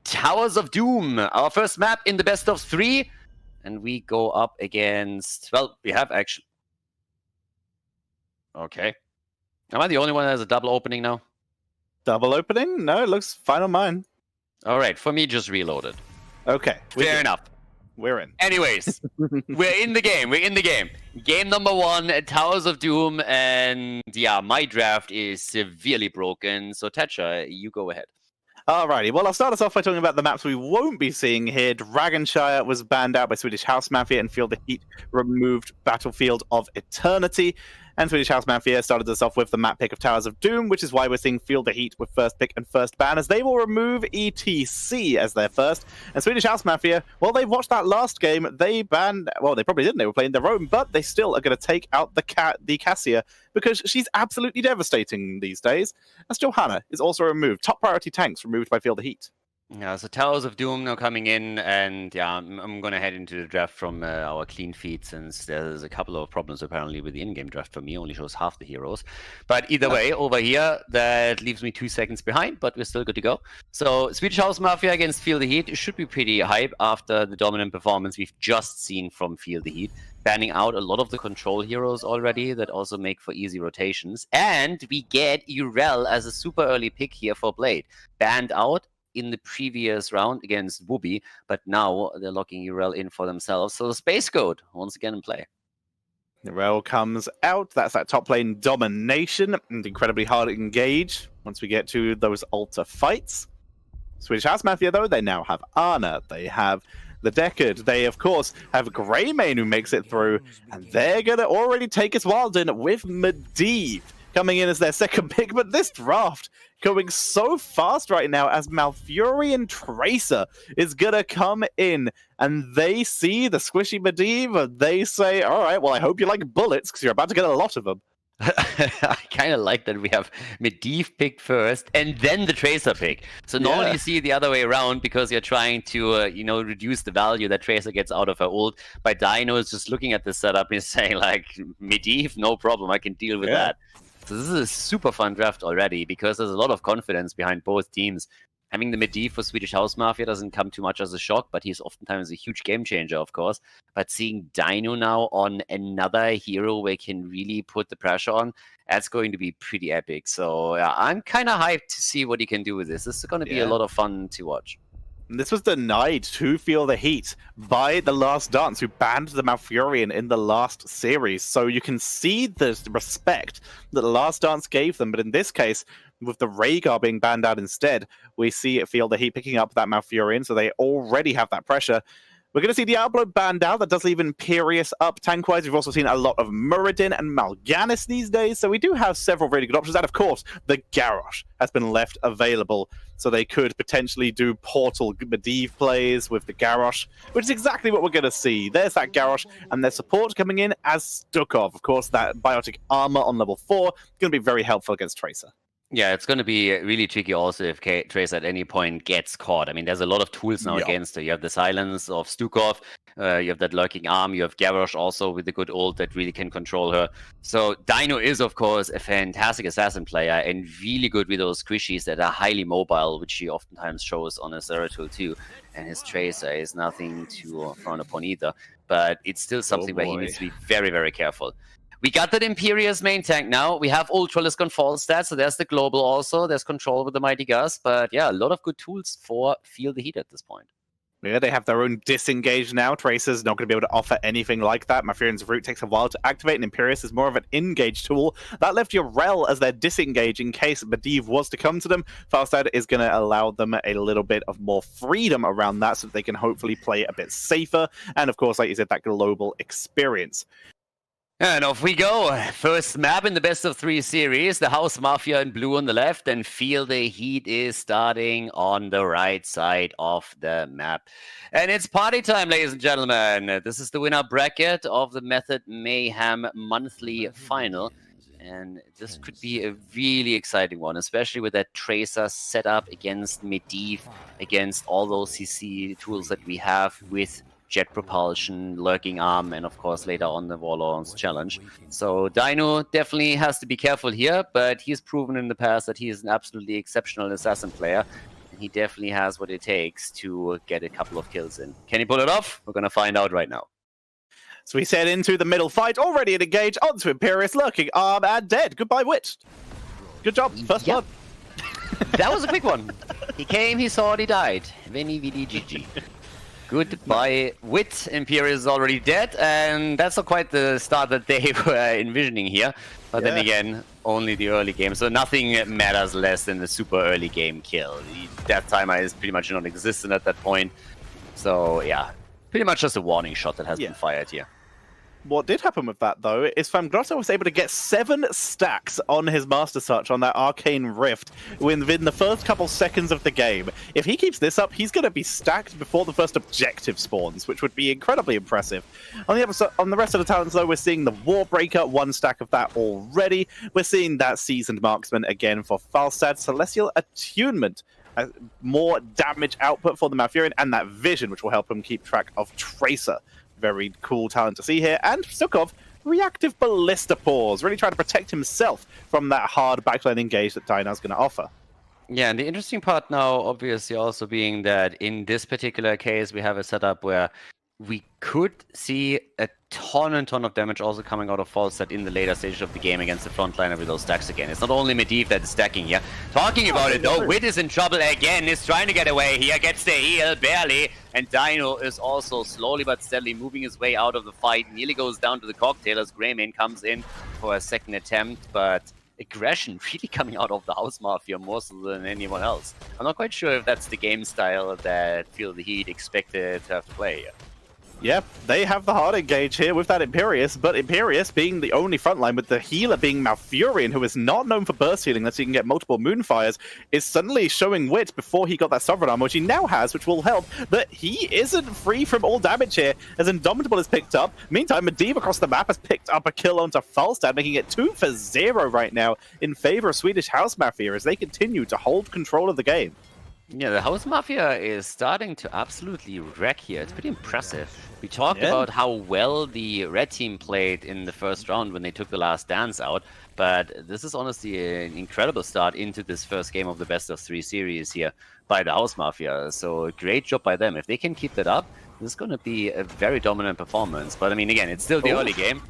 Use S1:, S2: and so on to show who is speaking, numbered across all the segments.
S1: Towers of Doom, our first map in the best of 3. And we go up against, well, we have actually... Okay. Am I the only one that has a double opening now?
S2: Double opening? No, it looks fine on mine.
S1: All right, for me, just reloaded.
S2: Okay.
S1: Fair enough.
S2: We're in.
S1: Anyways, we're in the game. We're in the game. Game number 1, Towers of Doom. And yeah, my draft is severely broken. So, Tetcha, you go ahead.
S2: Alrighty, well, I'll start us off by talking about the maps we won't be seeing here. Dragonshire was banned out by Swedish House Mafia, and Feel the Heat removed Battlefield of Eternity. And Swedish House Mafia started us off with the map pick of Towers of Doom, which is why we're seeing Feel the Heat with first pick and first ban, as they will remove ETC as their first. And Swedish House Mafia, well, they watched that last game. They banned, well, they probably didn't. They were playing their own, but they still are going to take out the Cassia because she's absolutely devastating these days. As Johanna is also removed. Top priority tanks removed by Feel the Heat.
S1: Yeah, so Towers of Doom now coming in, and yeah, I'm going to head into the draft from our clean feed, since there's a couple of problems apparently with the in-game draft for me, only shows half the heroes. But either way, over here, that leaves me 2 seconds behind, but we're still good to go. So Swedish House Mafia against Feel the Heat should be pretty hype after the dominant performance we've just seen from Feel the Heat, banning out a lot of the control heroes already that also make for easy rotations. And we get Urel as a super early pick here for Blade. Banned out in the previous round against Wooby, but now they're locking Urel in for themselves. So the Space Goat once again in play.
S2: Urel comes out. That's that top lane domination and incredibly hard to engage once we get to those altar fights. Swedish House Mafia, though, they now have Ana. They have the Deckard. They, of course, have Greymane who makes it through, and they're going to already take us wild in with Medivh coming in as their second pick. But this draft going so fast right now, as Malfurion Tracer is gonna come in, and they see the squishy Medivh, and they say, all right, well, I hope you like bullets, because you're about to get a lot of them.
S1: I kind of like that we have Medivh picked first and then the Tracer pick. So normally you see it the other way around, because you're trying to, reduce the value that Tracer gets out of her ult. But Dino is just looking at the setup and is saying, like, Medivh, no problem, I can deal with that. So this is a super fun draft already, because there's a lot of confidence behind both teams. Having the Medivh for Swedish House Mafia doesn't come too much as a shock, but he's oftentimes a huge game changer, of course. But seeing Dino now on another hero we can really put the pressure on, that's going to be pretty epic. So yeah, I'm kind of hyped to see what he can do with this. This is going to be a lot of fun to watch.
S2: This was denied to Feel the Heat by The Last Dance, who banned the Malfurion in the last series. So you can see the respect that The Last Dance gave them. But in this case, with the Rhaegar being banned out instead, we see Feel the Heat picking up that Malfurion, so they already have that pressure. We're going to see Diablo banned out. That does leave Imperius up tank-wise. We've also seen a lot of Muradin and Mal'Ganis these days, so we do have several really good options. And of course, the Garrosh has been left available, so they could potentially do Portal Medivh plays with the Garrosh, which is exactly what we're going to see. There's that Garrosh, and their support coming in as Stukov. Of course, that biotic armor on level 4 is going to be very helpful against Tracer.
S1: Yeah, it's going to be really tricky also if Tracer at any point gets caught. I mean, there's a lot of tools now against her. You have the silence of Stukov, you have that lurking arm, you have Garrosh also with the good ult that really can control her. So Dino is, of course, a fantastic assassin player and really good with those squishies that are highly mobile, which he oftentimes shows on his Zeratul too. And his Tracer is nothing to frown upon either. But it's still something where he needs to be very, very careful. We got that Imperius main tank now. We have Ultralisk on fall stats, so there's the global also. There's control with the Mighty Gus, but yeah, a lot of good tools for Feel the Heat at this point.
S2: Yeah, they have their own disengage now. Tracer's not going to be able to offer anything like that. Malfurion's route takes a while to activate, and Imperius is more of an engage tool. That left Urel as their disengage in case Medivh was to come to them. Farstad is going to allow them a little bit of more freedom around that so that they can hopefully play a bit safer. And of course, like you said, that global experience.
S1: And off we go. First map in the best of 3 series. The House Mafia in blue on the left, and Feel the Heat is starting on the right side of the map. And it's party time, ladies and gentlemen. This is the winner bracket of the Method Mayhem monthly final. And this could be a really exciting one, especially with that Tracer setup against Medivh, against all those CC tools that we have with jet propulsion, lurking arm, and of course later on the Warlords challenge. So Dino definitely has to be careful here, but he's proven in the past that he is an absolutely exceptional assassin player. he definitely has what it takes to get a couple of kills in. Can he pull it off? We're going to find out right now.
S2: So we head into the middle fight, already at engage, onto Imperius, lurking, arm, and dead. Goodbye, Wit. Good job, first blood.
S1: That was a quick one. He came, he saw it, he died. Veni, vidi, GG. Goodbye, Wit. Imperius is already dead, and that's not quite the start that they were envisioning here. But then again, only the early game, so nothing matters less than the super early game kill. The death timer is pretty much non-existent at that point. So yeah, pretty much just a warning shot that has been fired here.
S2: What did happen with that, though, is Famgrotto was able to get 7 stacks on his Master Touch on that Arcane Rift within the first couple seconds of the game. If he keeps this up, he's going to be stacked before the first objective spawns, which would be incredibly impressive. On the rest of the talents, though, we're seeing the Warbreaker, 1 stack of that already. We're seeing that Seasoned Marksman again for Falstad, Celestial Attunement, more damage output for the Malfurion, and that Vision, which will help him keep track of Tracer. Very cool talent to see here. And Stukov, Reactive Ballista Pause, really trying to protect himself from that hard backline engage that Dyna's going to offer.
S1: Yeah, and the interesting part now, obviously, also being that in this particular case, we have a setup where we could see a ton of damage also coming out of Falstad in the later stage of the game against the frontliner with those stacks again. It's not only Medivh that is stacking here. Talking about it though, Wit is in trouble again, is trying to get away here, gets the heal, barely. And Dino is also slowly but steadily moving his way out of the fight. Nearly goes down to the cocktail as Greymane comes in for a second attempt, but aggression really coming out of the House Mafia more so than anyone else. I'm not quite sure if that's the game style that Feel the Heat expected to have to play here.
S2: Yep, they have the hard engage here with that Imperius, but Imperius being the only frontline, with the healer being Malfurion, who is not known for burst healing, that he can get multiple Moonfires, is suddenly showing Wit before he got that Sovereign Armor, which he now has, which will help, but he isn't free from all damage here, as Indomitable is picked up. Meantime, Medivh across the map has picked up a kill onto Falstad, making it 2 for 0 right now in favor of Swedish House Mafia as they continue to hold control of the game.
S1: Yeah, the House Mafia is starting to absolutely wreck here. It's pretty impressive. We talked about how well the red team played in the first round when they took the last dance out, but this is honestly an incredible start into this first game of the best of 3 series here by the House Mafia. So great job by them. If they can keep that up, this is going to be a very dominant performance. But I mean, again, it's still the early game.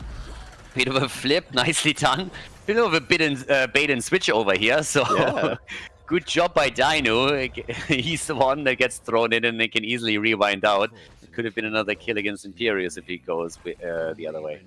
S1: Bit of a flip, nicely done. Bit of a bait and switch over here, so... Good job by Dino. He's the one that gets thrown in and they can easily rewind out. It could have been another kill against Imperius if he goes the other way.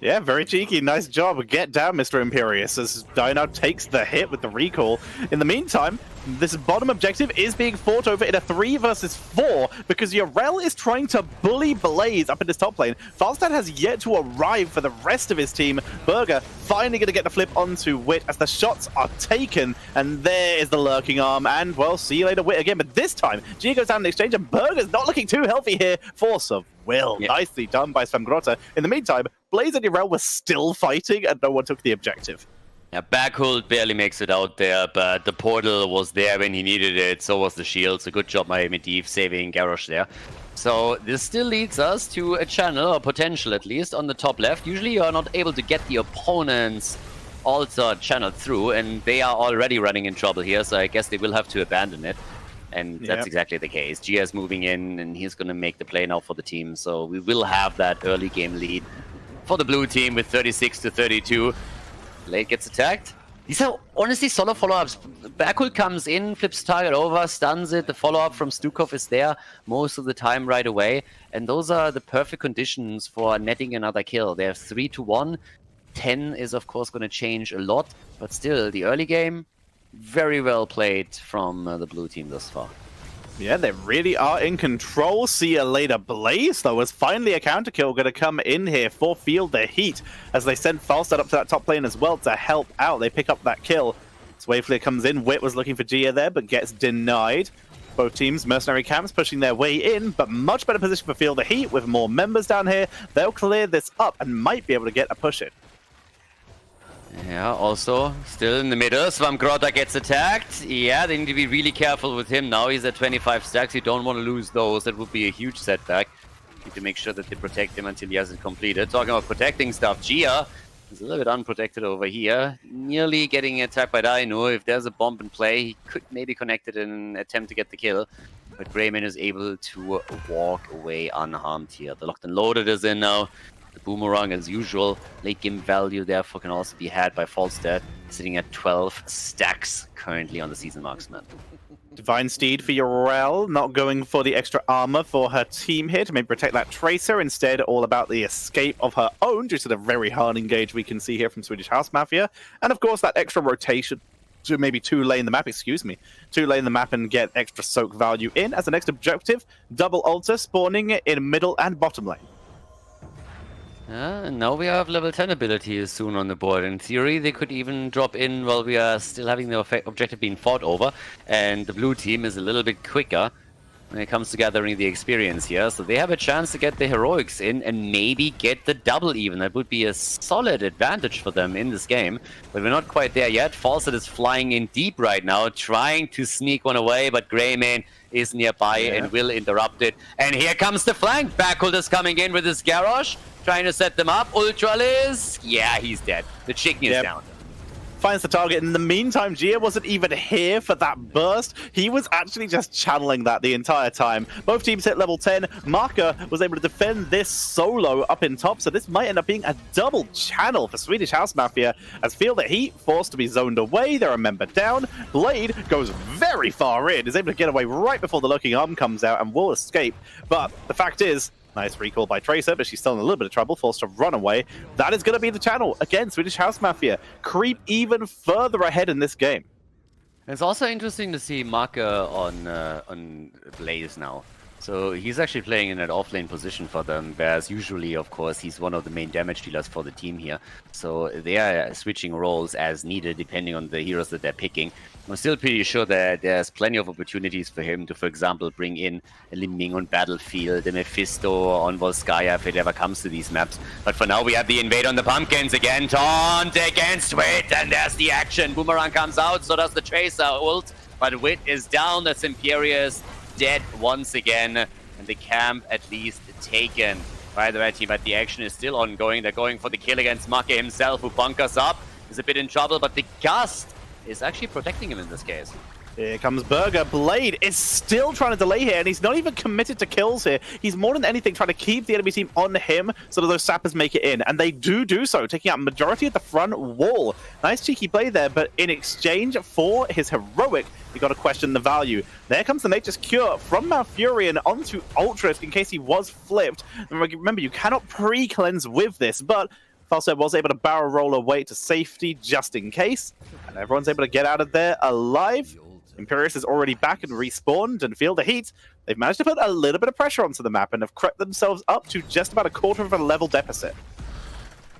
S2: Yeah, very cheeky. Nice job. Get down, Mr. Imperius, as Dino takes the hit with the recall. In the meantime, this bottom objective is being fought over in a 3 versus 4 because Yorel is trying to bully Blaze up in his top lane. Falstad has yet to arrive for the rest of his team. Burger finally going to get the flip onto Wit as the shots are taken, and there is the lurking arm, and well, see you later, Wit again, but this time Gia goes down in the exchange and Burger's not looking too healthy here. Force of will. Nicely done by Svamgrotta. In the meantime, Blaze and Yorel were still fighting and no one took the objective.
S1: Yeah, Backhold barely makes it out there, but the portal was there when he needed it, so was the shield, so good job by Medivh saving Garrosh there. So this still leads us to a channel, or potential at least, on the top left. Usually you are not able to get the opponent's altar channeled through, and they are already running in trouble here, so I guess they will have to abandon it. And that's exactly the case. Gia's moving in, and he's going to make the play now for the team, so we will have that early game lead for the blue team with 36-32. Late gets attacked. These are honestly solo follow-ups. Backhold comes in, flips target over, stuns it. The follow-up from Stukov is there most of the time right away. And those are the perfect conditions for netting another kill. They have 3-1. 10 is, of course, going to change a lot. But still, the early game, very well played from the blue team thus far.
S2: Yeah, they really are in control. See you later, Blaze, though, is finally a counter kill going to come in here for Feel the Heat as they send Falstad up to that top lane as well to help out. They pick up that kill. Swayfleer comes in. Wit was looking for Gia there, but gets denied. Both teams, mercenary camps, pushing their way in, but much better position for Feel the Heat with more members down here. They'll clear this up and might be able to get a push in.
S1: Yeah, also, still in the middle, Svamgrotta gets attacked. Yeah, they need to be really careful with him now. He's at 25 stacks. You don't want to lose those. That would be a huge setback. Need to make sure that they protect him until he hasn't completed. Talking about protecting stuff, Gia He's a little bit unprotected over here. Nearly getting attacked by Dino. If there's a bomb in play, he could maybe connect it in an attempt to get the kill. But Greyman is able to walk away unharmed here. The locked and loaded is in now. The boomerang, as usual, late game value therefore can also be had by Falstad, sitting at 12 stacks currently on the season marksman.
S2: Divine Steed for Yorel, not going for the extra armor for her team here to maybe protect that Tracer. Instead, all about the escape of her own due to the very hard engage we can see here from Swedish House Mafia. And of course, that extra rotation to maybe two-lane the map, two-lane the map and get extra soak value in. As the next objective, double altar spawning in middle and bottom lane.
S1: And now we have level 10 abilities soon on the board. In theory, they could even drop in while we are still having the objective being fought over. And the blue team is a little bit quicker when it comes to gathering the experience here. So they have a chance to get the heroics in and maybe get the double even. That would be a solid advantage for them in this game. But we're not quite there yet. Falset is flying in deep right now, trying to sneak one away. But Greyman is nearby and will interrupt it. And here comes the flank. Backhold is coming in with his garage, trying to set them up. Ultralis, yeah, he's dead. The chicken is down.
S2: Finds the target. In the meantime, Gia wasn't even here for that burst. He was actually just channeling that the entire time. Both teams hit level 10. Marker was able to defend this solo up in top, so this might end up being a double channel for Swedish House Mafia, as Feel the Heat forced to be zoned away. They're a member down. Blade goes very far in, is able to get away right before the lurking arm comes out and will escape. But the fact is, nice recall by Tracer, but she's still in a little bit of trouble, forced to run away. That is going to be the channel. Again, Swedish House Mafia creep even further ahead in this game.
S1: It's also interesting to see Marker on Blaze now. So he's actually playing in an off-lane position for them, whereas usually, of course, he's one of the main damage dealers for the team here. So they are switching roles as needed, depending on the heroes that they're picking. I'm still pretty sure that there's plenty of opportunities for him to, for example, bring in a Liming on Battlefield, a Mephisto on Volskaya if it ever comes to these maps. But for now, we have the invade on the Pumpkins again. Taunt against Wit, and there's the action. Boomerang comes out, so does the Tracer ult. But Wit is down, that's Imperious dead once again, and the camp at least taken by the red team. But the action is still ongoing. They're going for the kill against Maka himself, who bunkers up. Is a bit in trouble, but the Gust is actually protecting him in this case.
S2: Here comes Burger. Blade is still trying to delay here, and he's not even committed to kills here. He's more than anything trying to keep the enemy team on him so that those sappers make it in, and they do so, taking out majority of the front wall. Nice cheeky play there, but in exchange for his heroic, you got to question the value. There comes the Nature's Cure from Malfurion onto Ultras in case he was flipped. Remember, you cannot pre-cleanse with this, but Falso was able to barrel roll away to safety just in case, and everyone's able to get out of there alive. Imperius is already back and respawned, and Feel the Heat, they've managed to put a little bit of pressure onto the map and have crept themselves up to just about a quarter of a level deficit.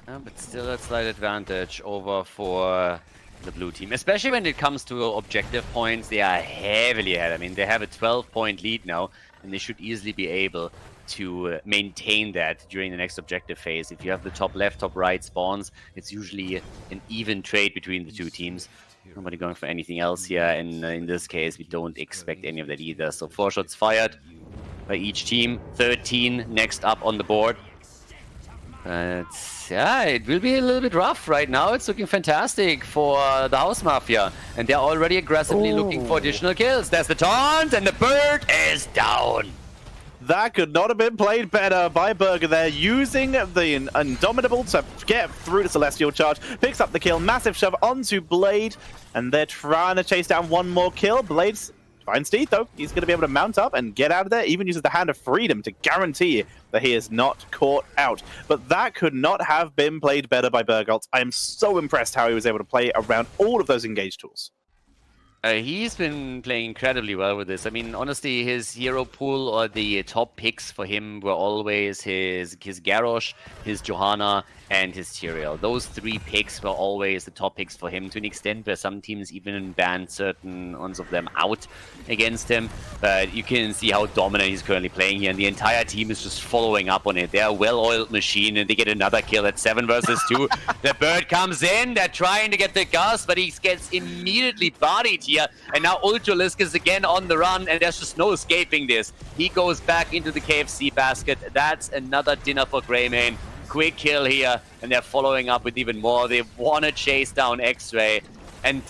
S1: But still a slight advantage over for the blue team, especially when it comes to objective points. They are heavily ahead. I mean, they have a 12-point lead now, and they should easily be able to maintain that during the next objective phase. If you have the top left, top right spawns, it's usually an even trade between the two teams. Nobody going for anything else here, and in this case, we don't expect any of that either. So 4 shots fired by each team, 13 next up on the board. But yeah, it will be a little bit rough right now. It's looking fantastic for the House Mafia, and they're already aggressively looking for additional kills. There's the taunt, and the bird is down.
S2: That could not have been played better by Burger there, using the Indomitable to get through the Celestial Charge. Picks up the kill, massive shove onto Blade, and they're trying to chase down one more kill. Blade's Divine Steed, though, he's going to be able to mount up and get out of there, even uses the Hand of Freedom to guarantee that he is not caught out. But that could not have been played better by Burgolt. I am so impressed how he was able to play around all of those engage tools.
S1: He's been playing incredibly well with this. I mean, honestly, his hero pool or the top picks for him were always his Garrosh, his Johanna, and his Tyrael. Those 3 picks were always the top picks for him, to an extent where some teams even banned certain ones of them out against him. But you can see how dominant he's currently playing here, and the entire team is just following up on it. They're a well-oiled machine, and they get another kill at 7 versus 2. The bird comes in, they're trying to get the Gust, but he gets immediately bodied here, and now Ultralisk is again on the run, and there's just no escaping this. He goes back into the KFC basket. That's another dinner for Greyman. quick kill here, and they're following up with even more. They want to chase down X-Ray, and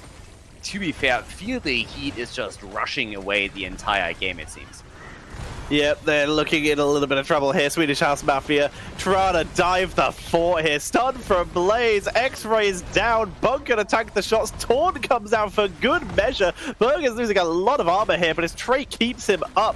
S1: to be fair, Feel the Heat is just rushing away the entire game, it seems.
S2: Yep, they're looking in a little bit of trouble here. Swedish House Mafia trying to dive the fort here. Stun from Blaze. X-Ray's down. Bunker attack the shots. Taunt comes out for good measure. Burger's losing a lot of armor here, but his trait keeps him up.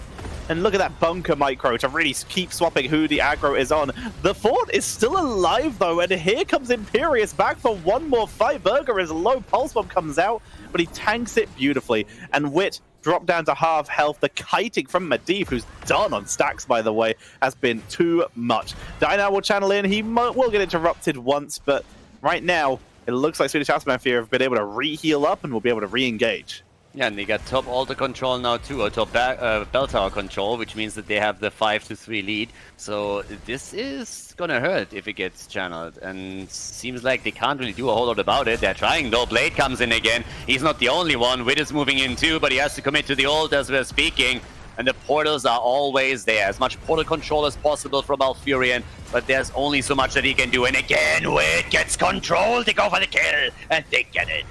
S2: And look at that Bunker micro to really keep swapping who the aggro is on. The fort is still alive, though, and here comes Imperius back for one more fight. Burger is low. Pulse Bomb comes out, but he tanks it beautifully. And Wit dropped down to half health. The kiting from Medivh, who's done on stacks, by the way, has been too much. Dyna will channel in. He will get interrupted once, but right now, it looks like Swedish House Mafia have been able to re-heal up and will be able to re-engage.
S1: Yeah, and they got top altar control now too, or top bell tower control, which means that they have the 5-3 lead. So this is gonna hurt if it gets channeled, and seems like they can't really do a whole lot about it. They're trying though. Blade comes in again. He's not the only one. Wit is moving in too, but he has to commit to the ult as we're speaking. And the portals are always there. As much portal control as possible from Malfurion, but there's only so much that he can do. And again, Wit gets control. They go for the kill, and they get it.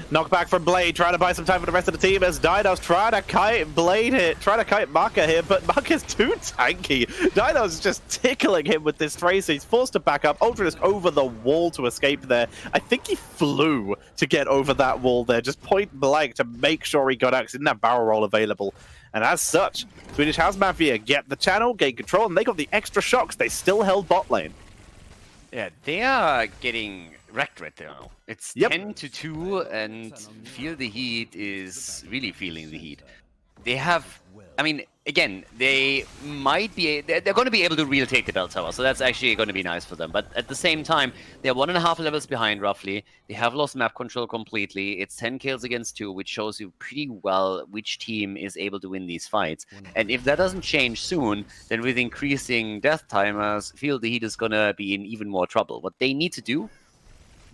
S2: Knockback from Blade, trying to buy some time for the rest of the team as Dinos trying to kite Blade here, trying to kite Maka here, but Maka's too tanky. Dinos just tickling him with this Tracer. He's forced to back up. Ultralisk over the wall to escape there. I think he flew to get over that wall there, just point blank to make sure he got out, because he didn't have barrel roll available. And as such, Swedish House Mafia get the channel, gain control, and they got the extra shocks. They still held bot lane.
S1: Yeah, they are getting wrecked right now. It's 10-2, and Feel the Heat is really feeling the heat. They have, I mean, again, they might be, they're going to be able to real take the bell tower, so that's actually going to be nice for them. But at the same time, they're 1.5 levels behind roughly. They have lost map control completely. It's 10 kills against 2, which shows you pretty well which team is able to win these fights. And if that doesn't change soon, then with increasing death timers, Feel the Heat is going to be in even more trouble. What they need to do,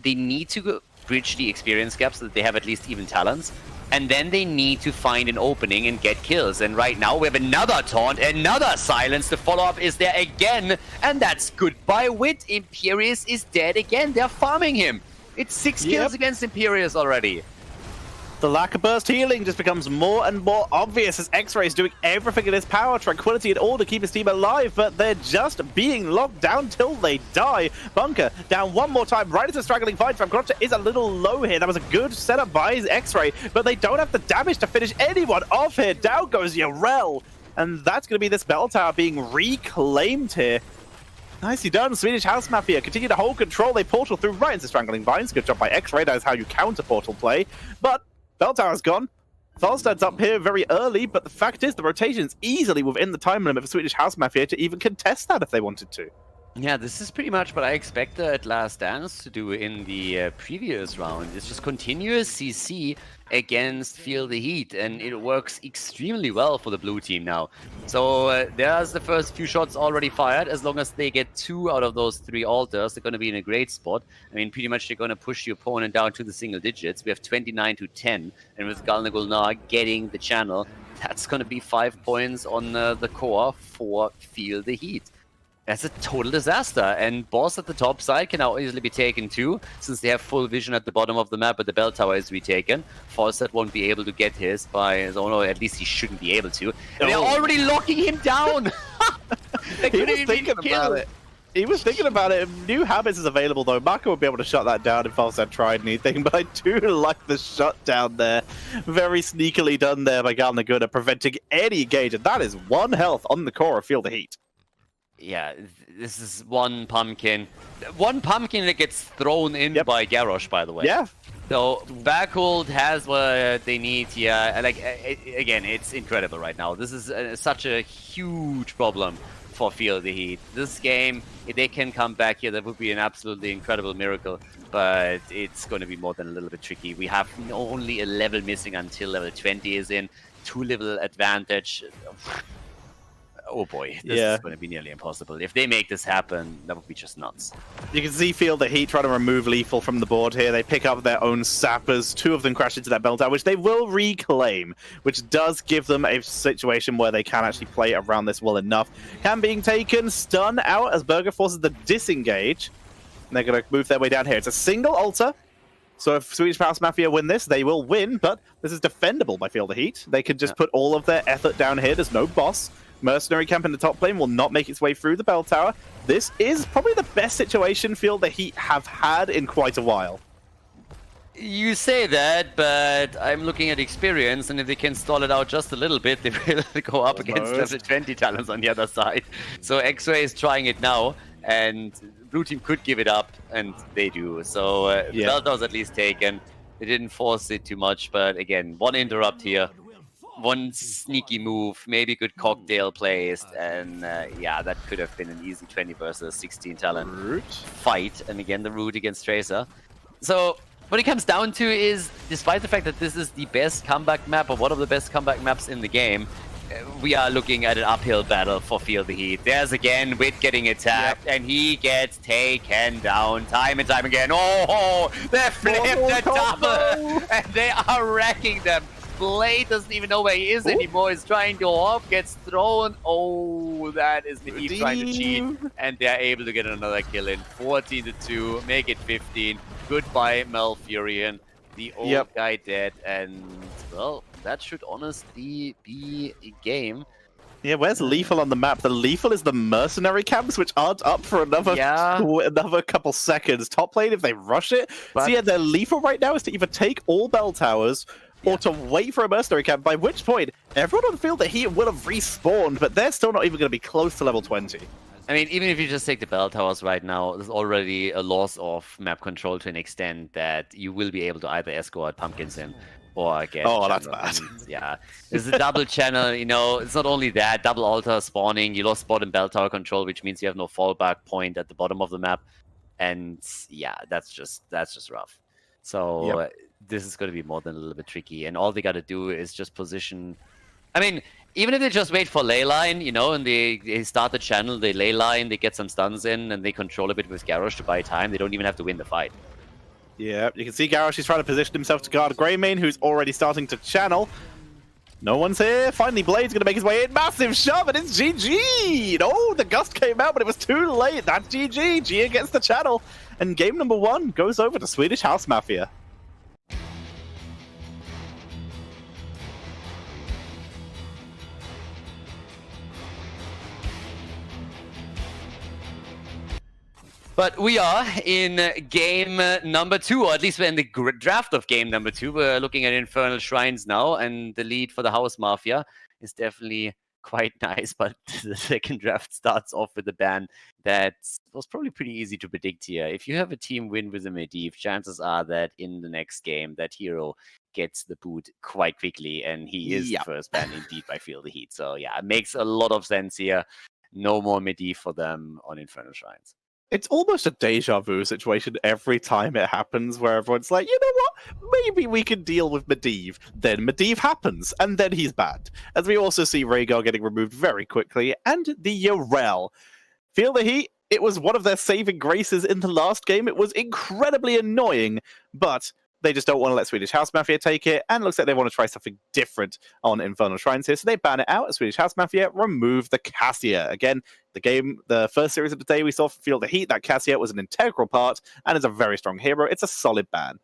S1: they need to bridge the experience gap so that they have at least even talents. And then they need to find an opening and get kills. And right now we have another taunt, another silence. The follow-up is there again. And that's goodbye Wit. Imperius is dead again. They're farming him. It's 6 kills against Imperius already.
S2: The lack of burst healing just becomes more and more obvious as X-Ray is doing everything in his power, Tranquility and all to keep his team alive, but they're just being locked down till they die. Bunker down one more time, right into a straggling fight. Tranquility is a little low here. That was a good setup by X-Ray, but they don't have the damage to finish anyone off here. Down goes Yarel, and that's going to be this bell tower being reclaimed here. Nicely done. Swedish House Mafia continue to hold control. They portal through right into Strangling Vines. Good job by X-Ray. That is how you counter portal play. But bell tower's gone. Falstad's up here very early, but the fact is the rotation's easily within the time limit for Swedish House Mafia to even contest that if they wanted to.
S1: Yeah, this is pretty much what I expected Last Dance to do in the previous round. It's just continuous CC against Feel the Heat, and it works extremely well for the blue team now. So there's the first few shots already fired. As long as they get 2 out of those 3 altars, they're going to be in a great spot. I mean, pretty much they're going to push the opponent down to the single digits. We have 29-10, and with Galna Gulnar getting the channel, that's going to be 5 points on the core for Feel the Heat. That's a total disaster, and Boss at the top side can now easily be taken too, since they have full vision at the bottom of the map, but the bell tower is retaken. Falstad won't be able to get his by his own, or at least he shouldn't be able to. And they're already locking him down!
S2: He was thinking about it. He was thinking about it. New Habits is available though. Marco would be able to shut that down if Falstad tried anything, but I do like the shutdown there. Very sneakily done there by Galna Gulnar, preventing any engage, and that is 1 health on the core of Feel the Heat.
S1: Yeah, this is one pumpkin. One pumpkin that gets thrown in by Garrosh, by the way.
S2: Yeah.
S1: So Backhold has what they need here. Like again, it's incredible right now. This is such a huge problem for Feel the Heat. This game, if they can come back here, that would be an absolutely incredible miracle. But it's going to be more than a little bit tricky. We have only a level missing until level 20 is in. 2 level advantage. Oh boy, this is going to be nearly impossible. If they make this happen, that would be just nuts.
S2: You can see Feel the Heat trying to remove Lethal from the board here. They pick up their own sappers. 2 of them crash into that bell tower, which they will reclaim, which does give them a situation where they can actually play around this well enough. Cam being taken, stun out as Burger forces the disengage. And they're going to move their way down here. It's a single altar. So if Swedish House Mafia win this, they will win, but this is defendable by Feel the Heat. They can just put all of their effort down here. There's no boss. Mercenary camp in the top lane will not make its way through the bell tower. This is probably the best situation Feel the Heat have had in quite a while.
S1: You say that, but I'm looking at experience, and if they can stall it out just a little bit, they will go up against level 20 talents on the other side. So X-Ray is trying it now, and Blue Team could give it up, and they do. So the bell tower's at least taken. They didn't force it too much, but again, one interrupt here. One sneaky move, maybe good cocktail placed, and yeah, that could have been an easy 20 versus 16 talent fight. And again, the root against Tracer. So what it comes down to is, despite the fact that this is the best comeback map, or one of the best comeback maps in the game, we are looking at an uphill battle for Feel the Heat. There's again Wit getting attacked, and he gets taken down time and time again. Oh, they flipped the double, and they are wrecking them. Blade doesn't even know where he is anymore. He's trying to hop, gets thrown. Oh, that is Medivh trying to cheat, and they're able to get another kill in. 14-2, make it 15. Goodbye, Malfurion. The old guy dead, and well, that should honestly be a game.
S2: Yeah, where's Lethal on the map? The Lethal is the mercenary camps, which aren't up for another couple seconds. Top lane, if they rush it. But so yeah, their Lethal right now is to either take all bell towers or to wait for a mercenary camp, by which point everyone on the field that he would have respawned, but they're still not even going to be close to level 20.
S1: I mean, even if you just take the bell towers right now, there's already a loss of map control to an extent that you will be able to either escort pumpkins in or get...
S2: Oh, that's bad.
S1: Yeah, there's a double channel, you know, it's not only that, double altar spawning, you lost spot and bell tower control, which means you have no fallback point at the bottom of the map. And yeah, that's just rough. So this is going to be more than a little bit tricky. And all they got to do is just position... I mean, even if they just wait for ley line, you know, and they start the channel, they ley line, they get some stuns in, and they control a bit with Garrosh to buy time, they don't even have to win the fight.
S2: Yeah, you can see Garrosh is trying to position himself to guard Greymane, who's already starting to channel. No one's here. Finally, Blade's going to make his way in. Massive shove, and it's GG! No, the gust came out, but it was too late. That's GG. Gia gets the channel. And game number 1 goes over to Swedish House Mafia.
S1: But we are in game number 2, or at least we're in the draft of game number 2. We're looking at Infernal Shrines now, and the lead for the House Mafia is definitely quite nice. But the second draft starts off with a ban that was probably pretty easy to predict here. If you have a team win with a Medivh, chances are that in the next game, that hero gets the boot quite quickly, and he is the first ban indeed by Feel the Heat. So yeah, it makes a lot of sense here. No more Medivh for them on Infernal Shrines.
S2: It's almost a deja vu situation every time it happens, where everyone's like, you know what, maybe we can deal with Medivh. Then Medivh happens, and then he's banned. As we also see Rhaegar getting removed very quickly, and the Yrel. Feel the Heat, it was one of their saving graces in the last game. It was incredibly annoying, but they just don't want to let Swedish House Mafia take it, and looks like they want to try something different on Infernal Shrines here, so they ban it out. Swedish House Mafia remove the Cassia. Again, the first series of the day we saw from Feel the Heat, that Cassia was an integral part, and is a very strong hero. It's a solid ban.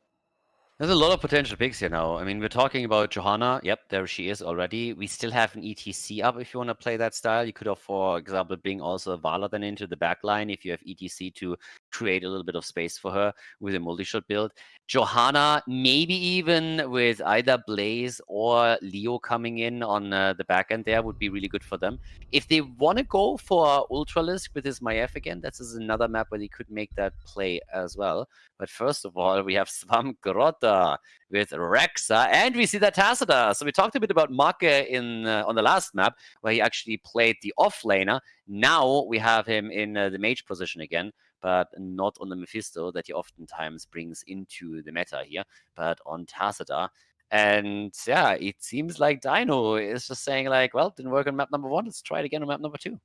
S1: There's a lot of potential picks here now. I mean, we're talking about Johanna. Yep, there she is already. We still have an ETC up if you want to play that style. You could have, for example, bring also Vala then into the back line if you have ETC to create a little bit of space for her with a multi-shot build. Johanna, maybe even with either Blaze or Leo coming in on the back end there would be really good for them. If they want to go for Ultralisk with his Maef again, that's another map where they could make that play as well. But first of all, we have Swamp Grotta with Rexa, and we see that Tacita. So we talked a bit about Make on the last map, where he actually played the offlaner. Now we have him in the mage position again, but not on the Mephisto that he oftentimes brings into the meta here, but on Tacita. And yeah, it seems like Dino is just saying like, well, didn't work on map number 1, let's try it again on map number 2.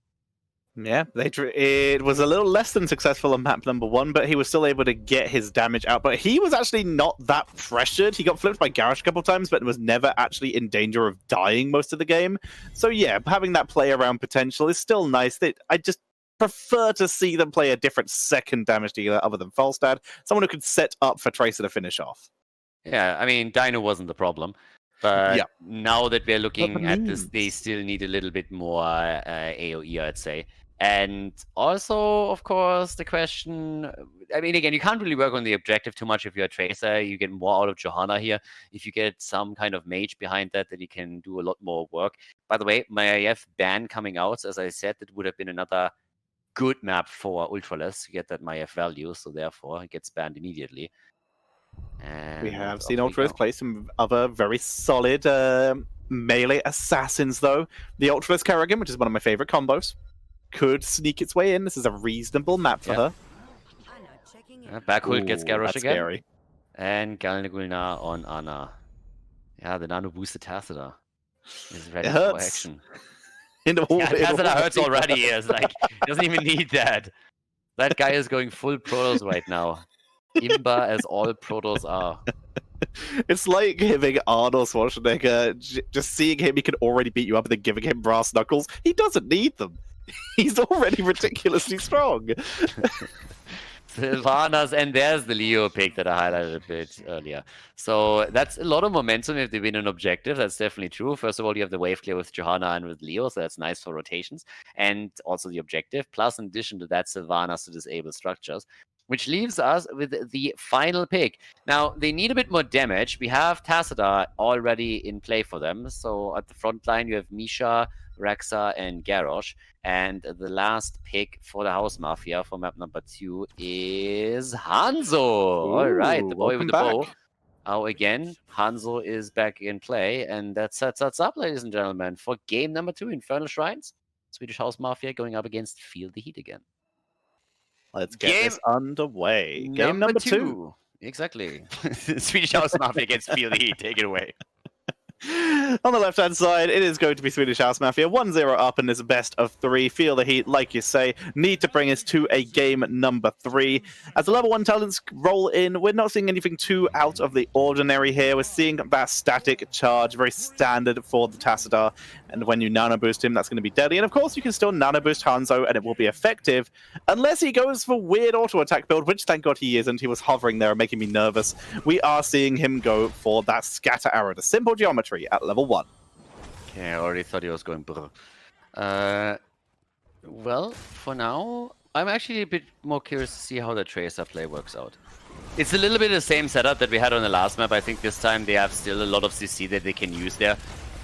S2: Yeah, it was a little less than successful on map number 1, but he was still able to get his damage out. But he was actually not that pressured. He got flipped by Garrosh a couple times, but was never actually in danger of dying most of the game. So yeah, having that play around potential is still nice. I just prefer to see them play a different second damage dealer other than Falstad, someone who could set up for Tracer to finish off.
S1: Yeah, I mean, Dino wasn't the problem. But
S2: Yeah.
S1: now that we're looking at this,
S2: memes.
S1: they still need a little bit more AoE, I'd say. And also, of course, the question, I mean, again, you can't really work on the objective too much if you're a Tracer. You get more out of Johanna here. If you get some kind of mage behind that, then you can do a lot more work. By the way, Maiev ban coming out, as I said, that would have been another good map for Ultraless to get that Maiev value. So therefore, it gets banned immediately. And
S2: We have
S1: off
S2: seen
S1: we
S2: Ultras
S1: go.
S2: play some other very solid melee assassins, though. The Ultras Kerrigan, which is one of my favorite combos, could sneak its way in. This is a reasonable map for her.
S1: Backhold gets Garrosh
S2: that's
S1: again.
S2: scary.
S1: And Galnagulna on Ana. Yeah, the nano boosted Tassadar is ready
S2: It
S1: for
S2: hurts.
S1: action.
S2: Tassadar
S1: hurts already. It's like, he doesn't even need that. That guy is going full Protoss right now. Imba as all Protoss are.
S2: It's like giving Arnold Schwarzenegger, just seeing him, he can already beat you up, and then giving him brass knuckles. He doesn't need them. He's already ridiculously strong.
S1: Sylvanas, and there's the Leo pick that I highlighted a bit earlier. So that's a lot of momentum if they win an objective. That's definitely true. First of all, you have the wave clear with Johanna and with Leo, so that's nice for rotations. And also the objective. Plus, in addition to that, Sylvanas to disable structures. Which leaves us with the final pick. Now, they need a bit more damage. We have Tassadar already in play for them. So at the front line, you have Misha, Rexa, and Garrosh. And the last pick for the House Mafia for map number 2 is Hanzo. All right, the boy with the bow. Now again, Hanzo is back in play. And that sets us up, ladies and gentlemen, for game number 2, Infernal Shrines. Swedish House Mafia going up against Feel the Heat again.
S2: Let's get this underway. Game number 2.
S1: Exactly. Swedish House Mafia against Feel the Heat. Take it away.
S2: On the left-hand side, it is going to be Swedish House Mafia, 1-0 up in this best of 3. Feel the Heat, like you say, need to bring us to a game number 3. As the level 1 talents roll in, we're not seeing anything too out of the ordinary here. We're seeing that static charge, very standard for the Tassadar. And when you nano boost him, that's going to be deadly. And of course, you can still nano boost Hanzo, and it will be effective, unless he goes for weird auto attack build, which thank God he isn't. He was hovering there, making me nervous. We are seeing him go for that scatter arrow, the simple geometry at level 1.
S1: Okay, I already thought he was going brr. Well, for now, I'm actually a bit more curious to see how the Tracer play works out. It's a little bit the same setup that we had on the last map. I think this time they have still a lot of CC that they can use there.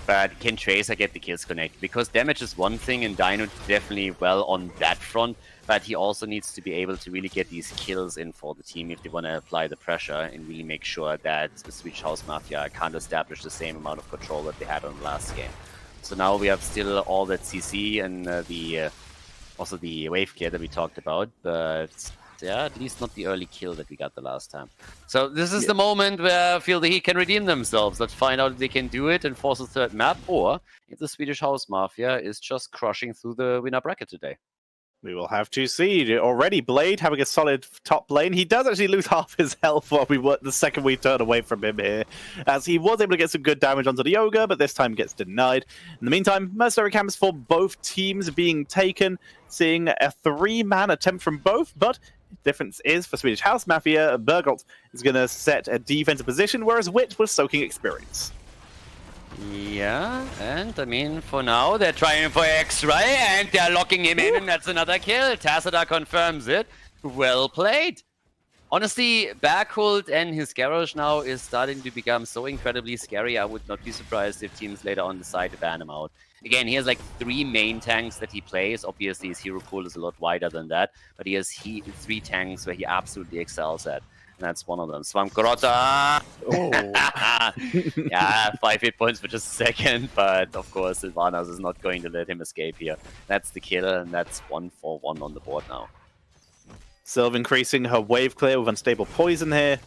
S1: But can Tracer get the kills connected? Because damage is one thing, and Dino definitely well on that front. But he also needs to be able to really get these kills in for the team if they want to apply the pressure and really make sure that the Swedish House Mafia can't establish the same amount of control that they had on the last game. So now we have still all that CC and also the wave clear that we talked about. But yeah, at least not the early kill that we got the last time. So this is the moment where Feel the Heat can redeem themselves. Let's find out if they can do it and force a third map, or if the Swedish House Mafia is just crushing through the winner bracket today.
S2: We will have to see. Already Blade having a solid top lane. He does actually lose half his health while the second we turn away from him here, as he was able to get some good damage onto the Ogre, but this time gets denied. In the meantime, mercenary camps for both teams being taken, seeing a 3-man attempt from both, but the difference is for Swedish House Mafia, Bergolt is going to set a defensive position, whereas Wit was soaking experience.
S1: Yeah, and I mean, for now, they're trying for X-Ray, and they're locking him in, and that's another kill. Tassadar confirms it. Well played. Honestly, Backhold and his Garrosh now is starting to become so incredibly scary. I would not be surprised if teams later on decide to ban him out. Again, he has like 3 main tanks that he plays. Obviously, his hero pool is a lot wider than that, but he has 3 tanks where he absolutely excels at. And that's one of them. Swamp Grotta!
S2: Oh.
S1: Yeah, 5 hit points for just a second, but of course, Sylvanas is not going to let him escape here. That's the killer, and that's 1-for-1 on the board now.
S2: Sylv increasing her wave clear with unstable poison here.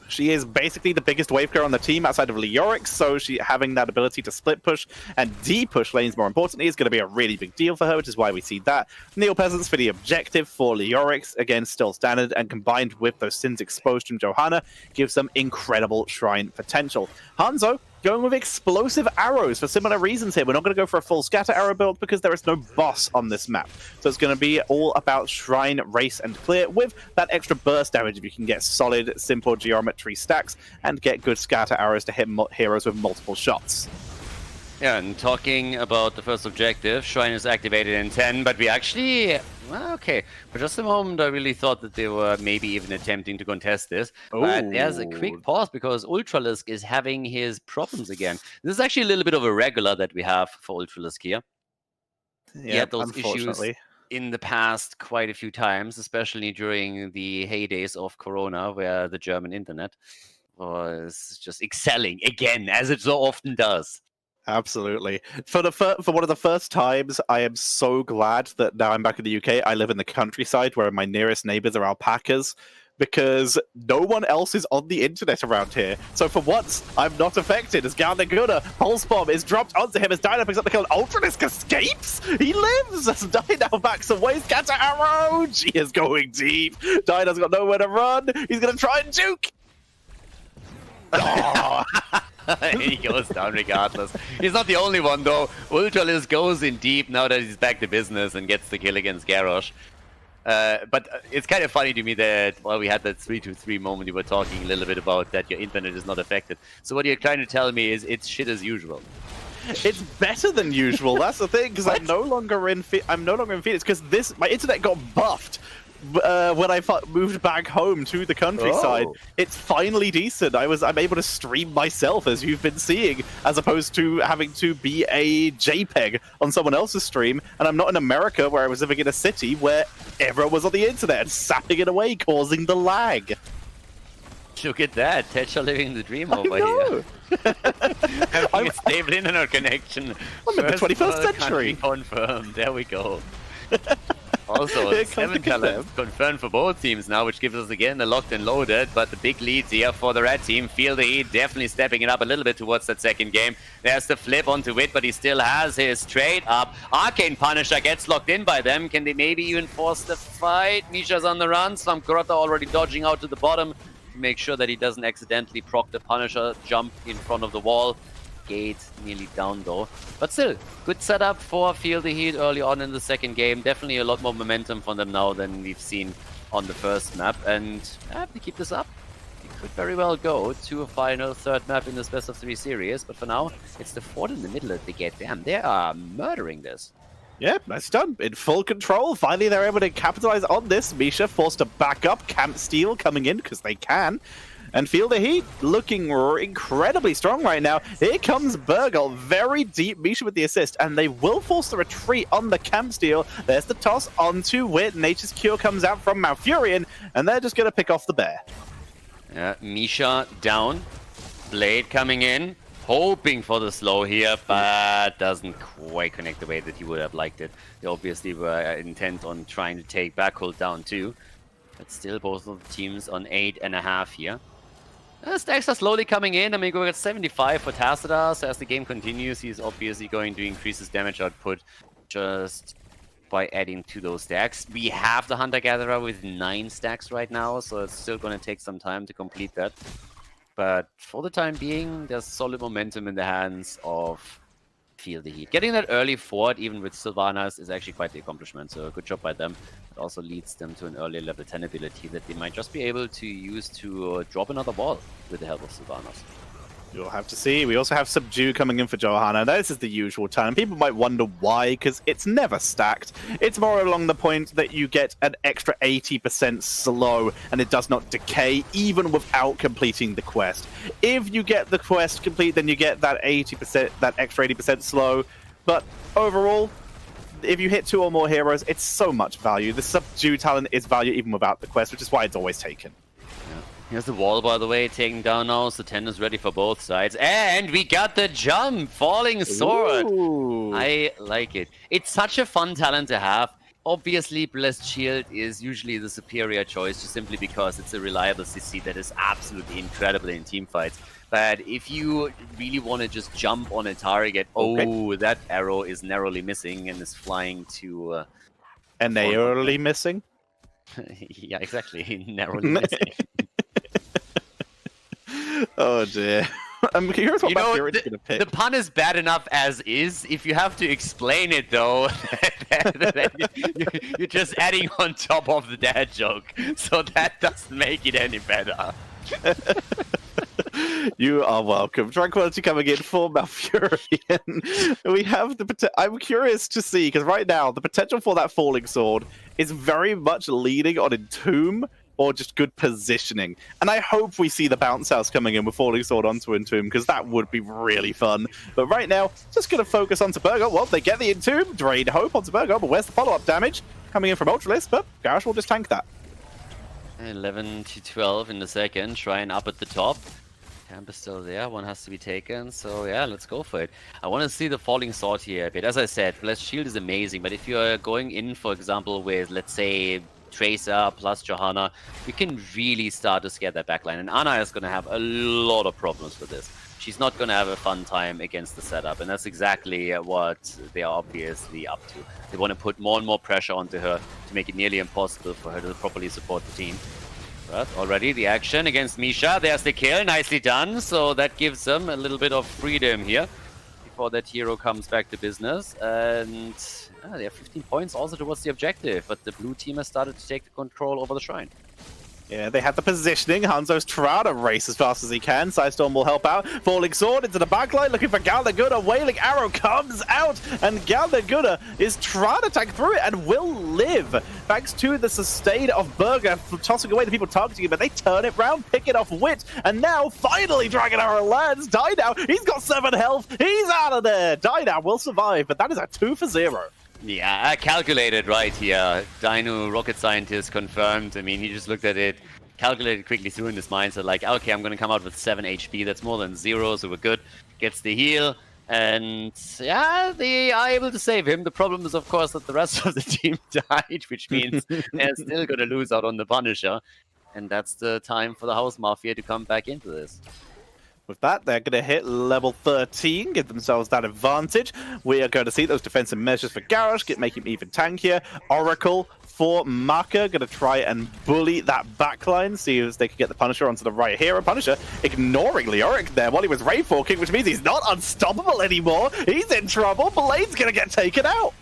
S2: She is basically the biggest wave carrier on the team outside of Leoric, so she having that ability to split push and de-push lanes, more importantly, is going to be a really big deal for her, which is why we see that. Neo Peasants for the objective for Leoric, again, still standard, and combined with those sins exposed from Johanna, gives them incredible shrine potential. Hanzo going with explosive arrows for similar reasons here. We're not going to go for a full scatter arrow build because there is no boss on this map. So it's going to be all about shrine, race, and clear with that extra burst damage if you can get solid, simple geometry stacks and get good scatter arrows to hit heroes with multiple shots.
S1: Yeah, and talking about the first objective, Shrine is activated in 10, but we actually... Well, okay, for just a moment I really thought that they were maybe even attempting to contest this. But there's a quick pause because Ultralisk is having his problems again. This is actually a little bit of a regular that we have for Ultralisk here.
S2: Yeah,
S1: he had those issues in the past quite a few times, especially during the heydays of Corona, where the German internet was just excelling again, as it so often does.
S2: Absolutely. For one of the first times, I am so glad that now I'm back in the UK. I live in the countryside where my nearest neighbors are alpacas, because no one else is on the internet around here. So for once, I'm not affected as Galnaguna Pulse Bomb is dropped onto him as Dyna picks up the kill. Ultralisk escapes! He lives as Dyna backs away. Scatter arrow! She is going deep. Dyna's got nowhere to run. He's going to try and juke. Oh.
S1: He goes down regardless. He's not the only one though. Ultralisk goes in deep now that he's back to business and gets the kill against Garrosh. But it's kind of funny to me that while we had that 3-2-3 moment, you were talking a little bit about that your internet is not affected. So what you're trying to tell me is it's shit as usual.
S2: It's better than usual. That's the thing, because I'm no longer in Phoenix because my internet got buffed. When I moved back home to the countryside, it's finally decent. I'm able to stream myself, as you've been seeing, as opposed to having to be a JPEG on someone else's stream. And I'm not in America, where I was living in a city where everyone was on the internet and sapping it away, causing the lag.
S1: Look at that, Tetcha living the dream over here. Having a stable internet connection.
S2: I'm in the 21st century.
S1: Confirmed. There we go. Also, 7 talents confirmed for both teams now, which gives us again a locked and loaded, but the big leads here for the red team. Feel the heat, definitely stepping it up a little bit towards that second game. There's the flip onto Wit, but he still has his trade up. Arcane Punisher gets locked in by them. Can they maybe even force the fight? Misha's on the run. Slump Grotta already dodging out to the bottom to make sure that he doesn't accidentally proc the Punisher jump in front of the wall. Gate nearly down though, but still good setup for Feel the Heat early on in the second game. Definitely a lot more momentum from them now than we've seen on the first map, and if they keep this up, it could very well go to a final third map in this best of 3 series. But for now, it's the fort in the middle that they get. Damn, they are murdering this.
S2: Yeah, nice done. In full control. Finally, they're able to capitalize on this. Misha forced to back up. Camp Steel coming in because they can. And Feel the Heat looking incredibly strong right now. Here comes Burgle, very deep. Misha with the assist, and they will force the retreat on the Camp Steel. There's the toss onto Wit. Nature's Cure comes out from Malfurion, and they're just going to pick off the bear.
S1: Yeah, Misha down. Blade coming in, hoping for the slow here, but doesn't quite connect the way that he would have liked it. They obviously were intent on trying to take Backhold down too. But still, both of the teams on 8.5 here. Stacks are slowly coming in. I mean, we got 75 for Tacitus. As the game continues, he's obviously going to increase his damage output just by adding to those stacks. We have the Hunter-Gatherer with 9 stacks right now, so it's still going to take some time to complete that. But for the time being, there's solid momentum in the hands of Feel the Heat. Getting that early fort, even with Sylvanas, is actually quite the accomplishment, so good job by them. It also leads them to an early level 10 ability that they might just be able to use to drop another wall with the help of Sylvanas.
S2: You'll have to see. We also have Subdue coming in for Johanna. This is the usual time. People might wonder why, because it's never stacked. It's more along the point that you get an extra 80% slow, and it does not decay, even without completing the quest. If you get the quest complete, then you get that 80%, that extra 80% slow. But overall, if you hit 2 or more heroes, it's so much value. The Subdue talent is value even without the quest, which is why it's always taken.
S1: Here's the wall, by the way, taken down now, so 10 is ready for both sides. And we got the jump! Falling Sword!
S2: Ooh.
S1: I like it. It's such a fun talent to have. Obviously, Blessed Shield is usually the superior choice just simply because it's a reliable CC that is absolutely incredible in teamfights. But if you really want to just jump on a target, oh, that arrow is narrowly missing and is flying to...
S2: and narrowly missing?
S1: Yeah, exactly. Narrowly missing.
S2: Oh, dear. I'm curious what Maffia is going to pick.
S1: The pun is bad enough as is. If you have to explain it, though, you're just adding on top of the dad joke. So that doesn't make it any better.
S2: You are welcome. Tranquility coming in for Malfurion. We have the I'm curious to see, because right now, the potential for that Falling Sword is very much leaning on Entomb or just good positioning. And I hope we see the Bounce House coming in with Falling Sword onto Entomb, because that would be really fun. But right now, just going to focus on Burger. Well, they get the Entomb, Drain Hope onto Burger, but where's the follow-up damage? Coming in from Ultralisk, but Garrosh will just tank that.
S1: 11 to 12 in the second, trying up at the top. Camp is still there, one has to be taken, so yeah, let's go for it. I want to see the Falling Sword here a bit. As I said, Blessed Shield is amazing, but if you're going in, for example, with, let's say, Tracer plus Johanna, you can really start to scare that backline. And Ana is going to have a lot of problems with this. She's not going to have a fun time against the setup, and that's exactly what they are obviously up to. They want to put more and more pressure onto her to make it nearly impossible for her to properly support the team. But already the action against Misha, there's the kill, nicely done. So that gives them a little bit of freedom here before that hero comes back to business. And they have 15 points also towards the objective, but the blue team has started to take the control over the shrine.
S2: Yeah, they have the positioning. Hanzo's trying to race as fast as he can. Sidestorm will help out. Falling Sword into the backline, looking for Khaldor. Wailing Arrow comes out, and Khaldor is trying to tank through it and will live. Thanks to the sustain of Burger tossing away the people targeting him, but they turn it round, pick it off Wit, and now finally Dragon Arrow lands. Dynow, he's got 7 health. He's out of there. Dynow will survive, but that is a 2 for 0.
S1: Yeah, calculated right here. Dino, rocket scientist, confirmed. I mean, he just looked at it, calculated quickly through in his mind, so like, okay, I'm going to come out with 7 HP. That's more than 0, so we're good. Gets the heal, and yeah, they are able to save him. The problem is, of course, that the rest of the team died, which means they're still going to lose out on the Punisher. And that's the time for the House Mafia to come back into this.
S2: With that, they're going to hit level 13, give themselves that advantage. We are going to see those defensive measures for Garrosh, make him even tankier. Oracle for Maka, going to try and bully that backline, see if they can get the Punisher onto the right here. And Punisher ignoring Leoric there while he was Ray forking, which means he's not unstoppable anymore. He's in trouble. Blade's going to get taken out.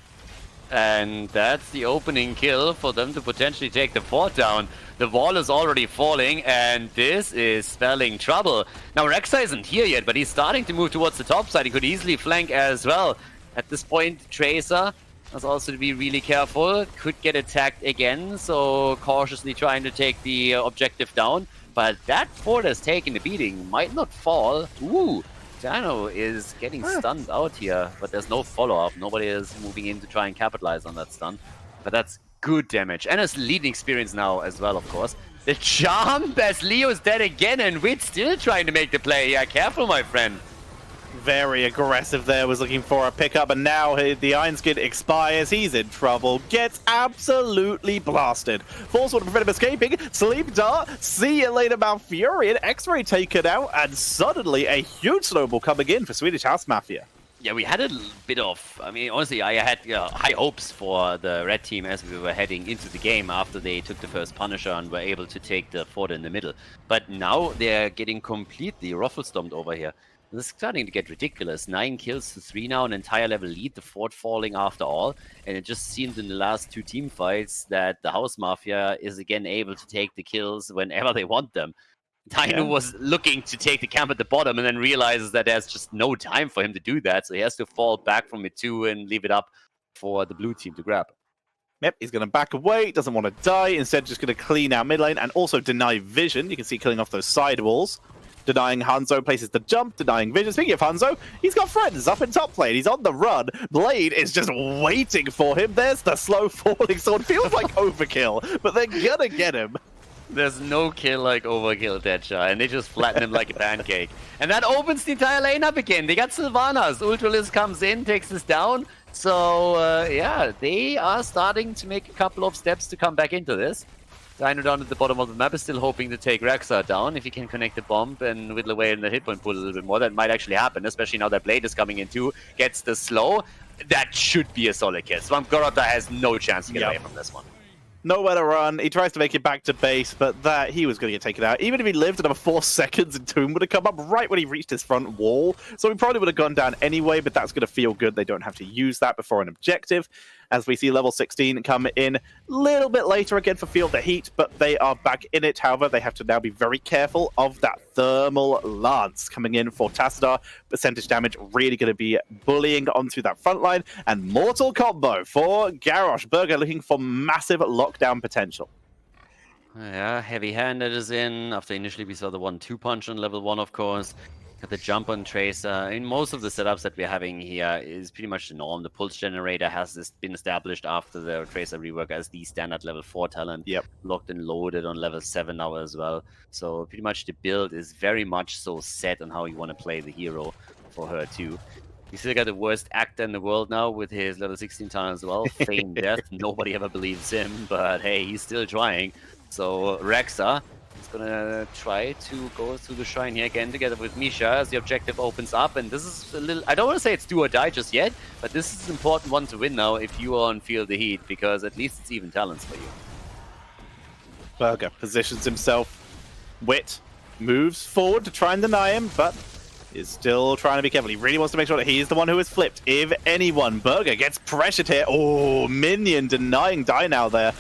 S1: And that's the opening kill for them to potentially take the fort down. The wall is already falling, and this is spelling trouble. Now, Rexa isn't here yet, but he's starting to move towards the top side. He could easily flank as well. At this point, Tracer has also to be really careful. Could get attacked again, so cautiously trying to take the objective down. But that fort has taken a beating. Might not fall. Ooh! Dano is getting stunned out here, but there's no follow-up. Nobody is moving in to try and capitalize on that stun. But that's good damage. And it's leading experience now as well, of course. The jump as Leo's dead again, and Wit still trying to make the play. Yeah, careful, my friend.
S2: Very aggressive there, was looking for a pickup, and now the Iron Skin expires. He's in trouble, gets absolutely blasted. Falls to prevent him escaping. Sleep Dart, see you later, Malfurion. X-Ray taken out, and suddenly a huge snowball coming in for Swedish House Mafia.
S1: Yeah, we had a bit of, I mean, honestly, I had high hopes for the red team as we were heading into the game after they took the first Punisher and were able to take the fort in the middle. But now they're getting completely ruffle-stomped over here. This is starting to get ridiculous. 9 kills to 3 now, an entire level lead, the fort falling after all. And it just seemed in the last 2 team fights that the House Mafia is again able to take the kills whenever they want them. Dino was looking to take the camp at the bottom and then realizes that there's just no time for him to do that. So he has to fall back from it too and leave it up for the blue team to grab.
S2: Yep, he's going to back away, doesn't want to die. Instead, just going to clean out mid lane and also deny vision. You can see killing off those side walls. Denying Hanzo places the jump, denying vision. Speaking of Hanzo, he's got friends up in top lane. He's on the run. Blade is just waiting for him. There's the slow falling sword. Feels like overkill, but they're going to get him.
S1: There's no kill like overkill, Deadshot, and they just flatten him like a pancake. And that opens the entire lane up again. They got Sylvanas. Ultralisk comes in, takes this down. So, yeah, they are starting to make a couple of steps to come back into this. Dino down at the bottom of the map is still hoping to take Rexa down. If he can connect the bomb and whittle away in the hit point pool a little bit more, that might actually happen, especially now that Blade is coming in too. Gets the slow. That should be a solid kill. Swamp has no chance to get away from this one.
S2: Nowhere to run. He tries to make it back to base, but that he was going to get taken out. Even if he lived another 4 seconds, and Tomb would have come up right when he reached his front wall. So he probably would have gone down anyway, but that's going to feel good. They don't have to use that before an objective. As we see level 16 come in a little bit later again for Feel the Heat, but they are back in it. However, they have to now be very careful of that Thermal Lance coming in for Tassadar. Percentage damage really going to be bullying onto that front line. And Mortal Combo for Garrosh. Burger looking for massive lockdown potential.
S1: Yeah, heavy-handed is in. After initially we saw the 1-2 punch on level 1, of course. Got the jump on Tracer. In most of the setups that we're having here is pretty much the norm. The pulse generator has been established after the Tracer rework as the standard level 4 talent.
S2: Yep.
S1: Locked and loaded on level 7 now as well. So pretty much the build is very much so set on how you want to play the hero for her too. We still got the worst actor in the world now with his level 16 talent as well. Feign Death. Nobody ever believes him, but hey, he's still trying. So Rexa is gonna try to go through the shrine here again together with Misha as the objective opens up. And this is a little, I don't want to say it's do or die just yet, but this is an important one to win now if you are on Feel the Heat, because at least it's even talents for you.
S2: Burger positions himself. Wit moves forward to try and deny him, but is still trying to be careful. He really wants to make sure that he's the one who is flipped. If anyone, Burger gets pressured here. Oh, Minion denying Dino there.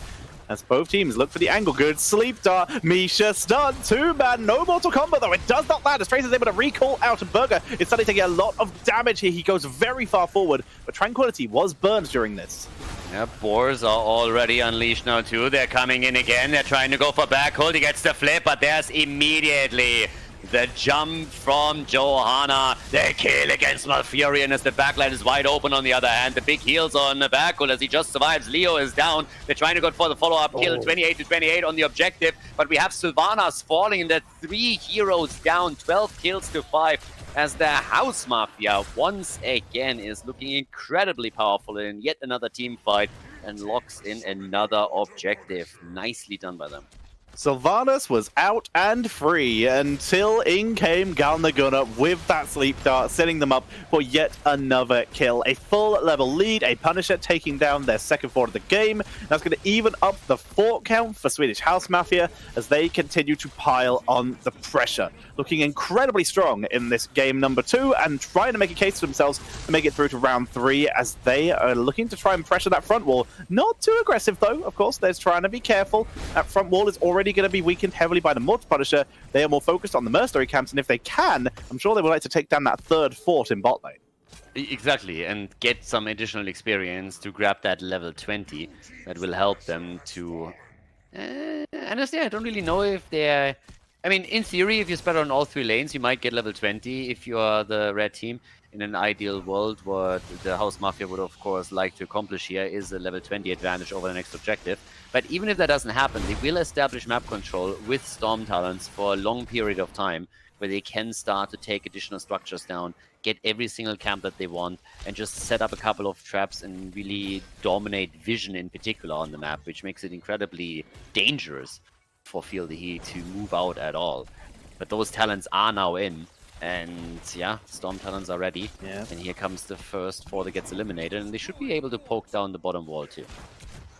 S2: As both teams look for the angle. Good sleep dart. Misha stun. 2-man. No Mortal Combo though. It does not land. As Tracer's able to recall out of Burger. It's suddenly taking a lot of damage here. He goes very far forward. But Tranquility was burned during this.
S1: Yeah, Boars are already unleashed now too. They're coming in again. They're trying to go for backhold. He gets the flip, but there's immediately the jump from Johanna. The kill against Malfurion as the backline is wide open on the other hand. The big heals on Bakul as he just survives. Leo is down. They're trying to go for the follow-up kill. 28-28 on the objective. But we have Sylvanas falling in the 3 heroes down. 12 kills to 5 as the House Mafia once again is looking incredibly powerful in yet another team fight and locks in another objective. Nicely done by them.
S2: Sylvanas was out and free until in came Galnaguna with that sleep dart, setting them up for yet another kill. A full level lead, a Punisher taking down their second fort of the game. That's going to even up the fort count for Swedish House Mafia as they continue to pile on the pressure. Looking incredibly strong in this game number 2 and trying to make a case for themselves to make it through to round 3 as they are looking to try and pressure that front wall. Not too aggressive though, of course. They're trying to be careful. That front wall is already going to be weakened heavily by the Mortal Punisher. They are more focused on the mercenary camps, and if they can, I'm sure they would like to take down that third fort in bot lane.
S1: Exactly, and get some additional experience to grab that level 20. That will help them to... honestly, I don't really know if they're... I mean, in theory, if you spread on all 3 lanes, you might get level 20 if you are the red team. In an ideal world, what the House Mafia would, of course, like to accomplish here is a level 20 advantage over the next objective. But even if that doesn't happen, they will establish map control with Storm Talents for a long period of time, where they can start to take additional structures down, get every single camp that they want, and just set up a couple of traps and really dominate vision in particular on the map, which makes it incredibly dangerous for Feel the Heat to move out at all. But those talents are now in. And yeah, Storm Talents are ready.
S2: Yeah.
S1: And here comes the first fort that gets eliminated, and they should be able to poke down the bottom wall too.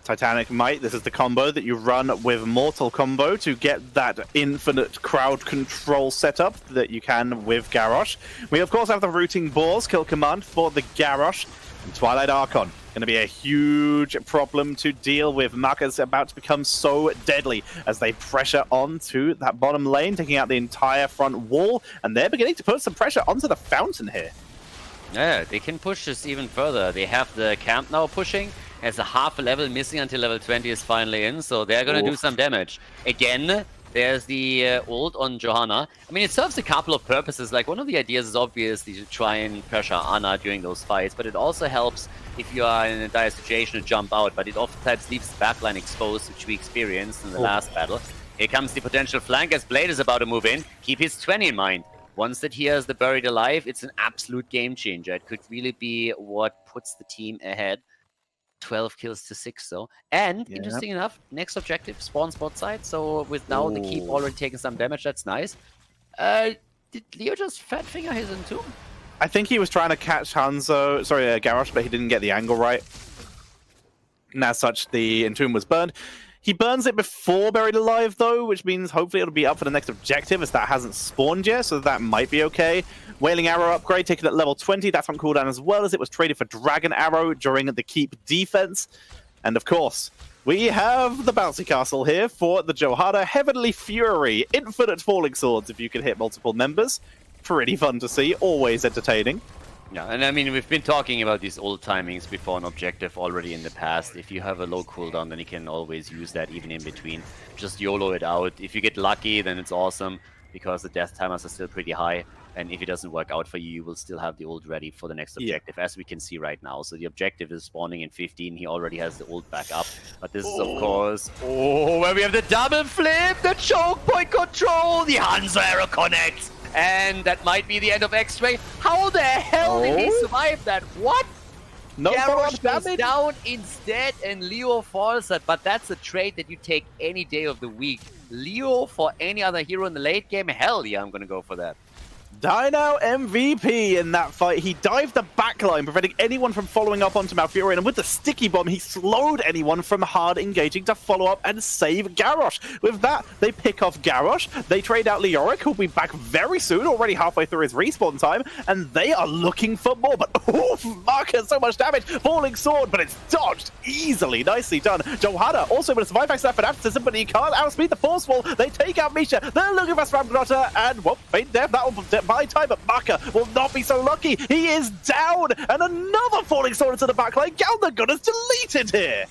S2: Titanic Might, this is the combo that you run with Mortal Combo to get that infinite crowd control setup that you can with Garrosh. We of course have the Rooting Boars kill command for the Garrosh, and Twilight Archon. Going to be a huge problem to deal with. Maka's about to become so deadly as they pressure onto that bottom lane, taking out the entire front wall, and they're beginning to put some pressure onto the fountain here.
S1: Yeah, they can push this even further. They have the camp now pushing. As a half a level missing until level 20 is finally in, so they're going to do some damage. Again, there's the ult on Johanna. I mean, it serves a couple of purposes. Like, one of the ideas is obviously to try and pressure Ana during those fights, but it also helps if you are in a dire situation to jump out, but it oftentimes leaves the backline exposed, which we experienced in the last battle. Here comes the potential flank as Blade is about to move in. Keep his 20 in mind. once that he has the Buried Alive, it's an absolute game changer. It could really be what puts the team ahead. 12 kills to 6 though. And interesting enough, next objective, spawn spot side. So with now the keep already taking some damage, that's nice. Did Leo just fat finger his Entomb?
S2: I think he was trying to catch Garrosh, but he didn't get the angle right. And as such, the Entomb was burned. He burns it before Buried Alive, though, which means hopefully it'll be up for the next objective, as that hasn't spawned yet, so that might be okay. Wailing Arrow upgrade, taken at level 20, that's on cooldown as well, as it was traded for Dragon Arrow during the keep defense. And of course, we have the Bouncy Castle here for the Johanna Heavenly Fury. Infinite Falling Swords if you can hit multiple members. Pretty fun to see, always entertaining.
S1: Yeah, and I mean, we've been talking about these old timings before an objective already in the past. If you have a low cooldown, then you can always use that even in between. Just YOLO it out. If you get lucky, then it's awesome, because the death timers are still pretty high. And if it doesn't work out for you, you will still have the ult ready for the next objective, as we can see right now. So the objective is spawning in 15. He already has the ult back up. But this is, of course, where we have the double flip, the choke point control, the Hanzo arrow connects. And that might be the end of X-Ray. How the hell did he survive that? What?
S2: No
S1: Garrosh goes down instead, and Leo falls that. But that's a trade that you take any day of the week. Leo for any other hero in the late game? Hell yeah, I'm going to go for that.
S2: Dino MVP in that fight. He dived the backline, preventing anyone from following up onto Malfurion, and with the sticky bomb, he slowed anyone from hard engaging to follow up and save Garrosh. With that, they pick off Garrosh, they trade out Leoric, who'll be back very soon, already halfway through his respawn time, and they are looking for more, but Marker, so much damage, Falling Sword, but it's dodged easily, nicely done. Johanna also with a survive back snap and abscism, but he can't outspeed the Forceful. They take out Misha, they're looking for Spamgrotter, and well, faint death, that will by time, but Maka will not be so lucky. He is down, and another Falling Sword into the backline. Khaldor is deleted here.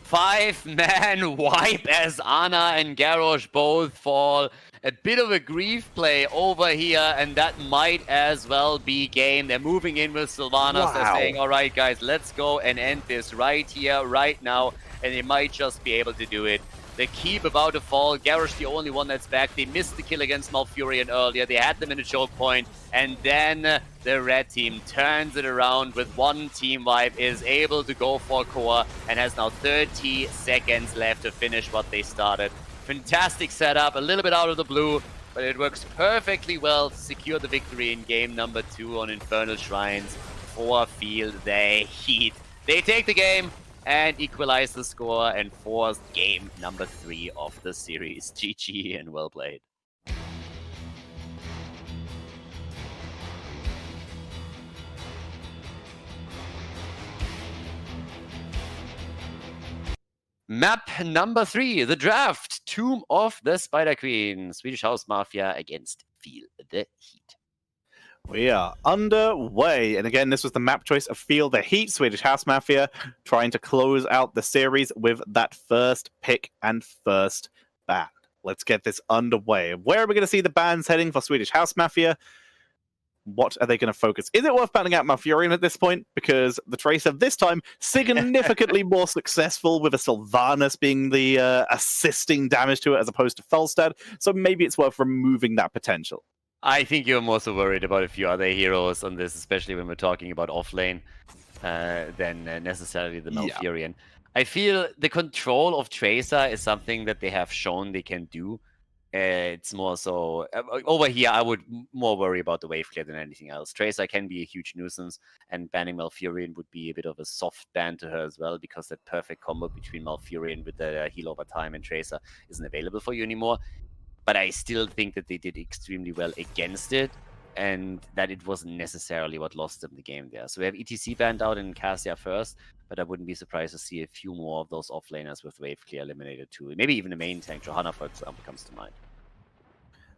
S1: 5-man wipe as Ana and Garrosh both fall. A bit of a grief play over here, and that might as well be game. They're moving in with Sylvanas. Wow. They're saying, all right, guys, let's go and end this right here, right now, and they might just be able to do it. They keep about to fall. Garrosh the only one that's back. They missed the kill against Malfurion earlier. They had them in a choke point. And then the red team turns it around with one team wipe, is able to go for core, and has now 30 seconds left to finish what they started. Fantastic setup, a little bit out of the blue, but it works perfectly well to secure the victory in game number 2 on Infernal Shrines for Feel the Heat. They take the game and equalize the score and force game number 3 of the series. GG and well played. Map number 3, the draft, Tomb of the Spider Queen, Swedish House Mafia against Feel the Heat.
S2: We are underway, and again, this was the map choice of Feel the Heat, Swedish House Mafia, trying to close out the series with that first pick and first ban. Let's get this underway. Where are we going to see the bans heading for Swedish House Mafia? What are they going to focus? Is it worth banning out Malfurion at this point? Because the Tracer this time significantly more successful, with a Sylvanas being the assisting damage to it as opposed to Falstad. So maybe it's worth removing that potential.
S1: I think you're more so worried about a few other heroes on this, especially when we're talking about offlane, than necessarily the Malfurion. Yeah. I feel the control of Tracer is something that they have shown they can do. It's more so over here. I would more worry about the wave clear than anything else. Tracer can be a huge nuisance, and banning Malfurion would be a bit of a soft ban to her as well, because that perfect combo between Malfurion with the heal over time and Tracer isn't available for you anymore. But I still think that they did extremely well against it, and that it wasn't necessarily what lost them the game there. So we have ETC banned out in Cassia first, but I wouldn't be surprised to see a few more of those offlaners with wave clear eliminated too. Maybe even a main tank. Johanna, for example, comes to mind.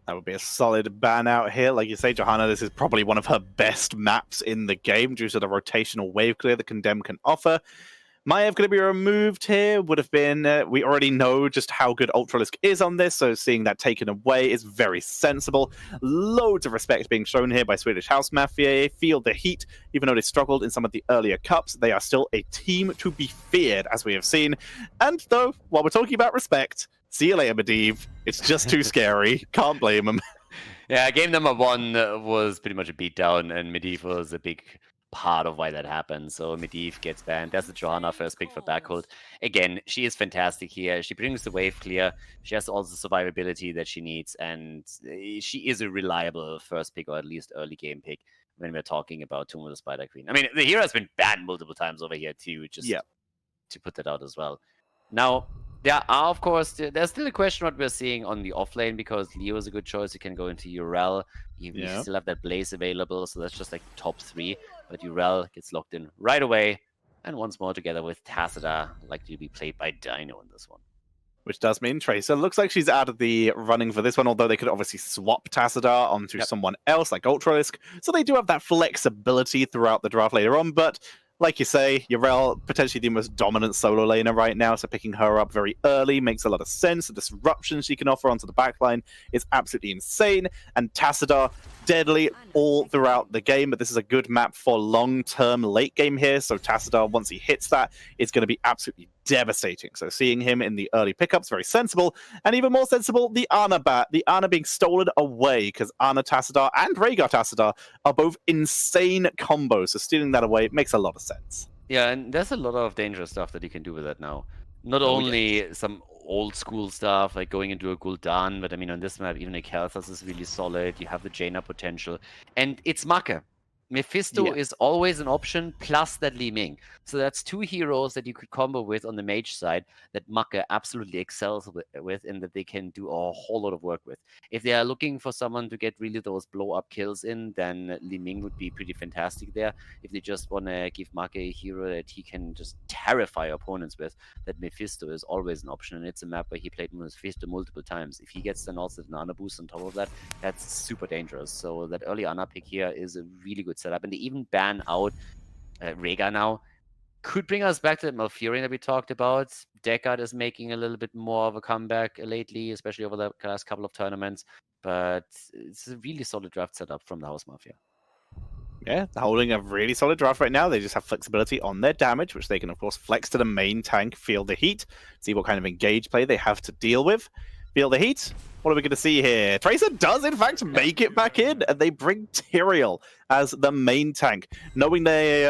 S2: That would be a solid ban out here. Like you say, Johanna, this is probably one of her best maps in the game due to the rotational wave clear that Condemn can offer. Maiev going to be removed here would have been, we already know just how good Ultralisk is on this, so seeing that taken away is very sensible. Loads of respect being shown here by Swedish House Mafia. Feel the Heat, even though they struggled in some of the earlier cups, they are still a team to be feared, as we have seen. And though, while we're talking about respect, see you later, Medivh. It's just too scary. Can't blame them.
S1: Yeah, game number 1 was pretty much a beatdown, and Medivh was a big part of why that happened. So Medivh gets banned. That's the Johanna first pick for backhold. Again, she is fantastic here. She brings the wave clear. She has all the survivability that she needs, and she is a reliable first pick, or at least early game pick, when we're talking about Tomb of the Spider Queen. I mean, the hero has been banned multiple times over here too, just to put that out as well. Now, there are, of course, there's still a question what we're seeing on the offlane, because Leo is a good choice. You can go into Urel. You still have that Blaze available, so that's just like top 3. But Urel gets locked in right away. And once more together with Tacita, likely to be played by Dino in this one.
S2: Which does mean Tracer looks like she's out of the running for this one, although they could obviously swap Tacita onto someone else like Ultralisk. So they do have that flexibility throughout the draft later on, but like you say, Urel, potentially the most dominant solo laner right now, so picking her up very early makes a lot of sense. The disruption she can offer onto the backline is absolutely insane, and Tacita, deadly all throughout the game, but this is a good map for long-term late game here, so Tacita, once he hits that, it's going to be absolutely devastating. So seeing him in the early pickups, very sensible, and even more sensible, the Ana being stolen away, because Ana Tacita and Rhaegar Tacita are both insane combos, so stealing that away makes a lot of sense.
S1: Yeah, and there's a lot of dangerous stuff that you can do with that now. Not only some old school stuff like going into a Gul'dan, but I mean on this map even a Kalthus is really solid. You have the Jaina potential, and it's Makke. Mephisto is always an option, plus that Li Ming. So that's 2 heroes that you could combo with on the mage side that Makke absolutely excels with, and that they can do a whole lot of work with. If they are looking for someone to get really those blow-up kills in, then Li Ming would be pretty fantastic there. If they just want to give Makke a hero that he can just terrify opponents with, that Mephisto is always an option, and it's a map where he played Mephisto multiple times. If he gets then also an Ana boost on top of that, that's super dangerous. So that early Ana pick here is a really good setup, and they even ban out Rhaegar now. Could bring us back to the Malfurion that we talked about. Deckard is making a little bit more of a comeback lately, especially over the last couple of tournaments, but it's a really solid draft setup from the House Mafia.
S2: Yeah, they're holding a really solid draft right now. They just have flexibility on their damage, which they can, of course, flex to the main tank, feel the heat, see what kind of engage play they have to deal with. Feel the heat. What are we going to see here? Tracer does, in fact, make it back in, and they bring Tyrael as the main tank, knowing they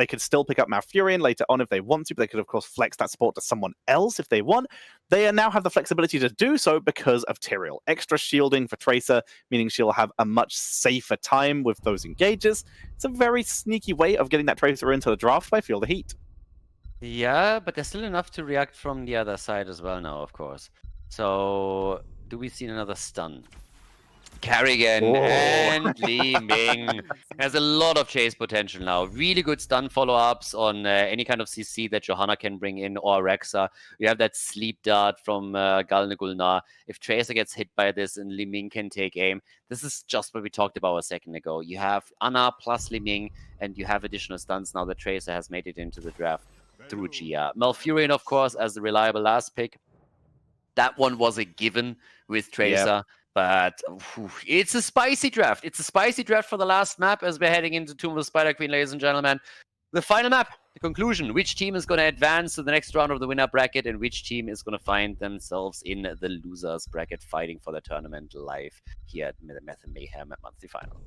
S2: could still pick up Malfurion later on if they want to, but they could, of course, flex that support to someone else if they want. They now have the flexibility to do so because of Tyrael. Extra shielding for Tracer, meaning she'll have a much safer time with those engages. It's a very sneaky way of getting that Tracer into the draft by Feel the Heat.
S1: Yeah, but there's still enough to react from the other side as well now, of course. So, do we see another stun? Karrigan and Li Ming has a lot of chase potential now. Really good stun follow-ups on any kind of CC that Johanna can bring in, or Rexa. You have that sleep dart from Galne Gulnar. If Tracer gets hit by this and Li Ming can take aim, this is just what we talked about a second ago. You have Ana plus Li Ming, and you have additional stuns now that Tracer has made it into the draft through Gia. Malfurion, of course, as the reliable last pick. That one was a given with Tracer, but it's a spicy draft. It's a spicy draft for the last map as we're heading into Tomb of the Spider Queen, ladies and gentlemen. The final map, the conclusion. Which team is going to advance to the next round of the winner bracket, and which team is going to find themselves in the losers bracket fighting for the tournament live here at Method Mayhem at monthly final.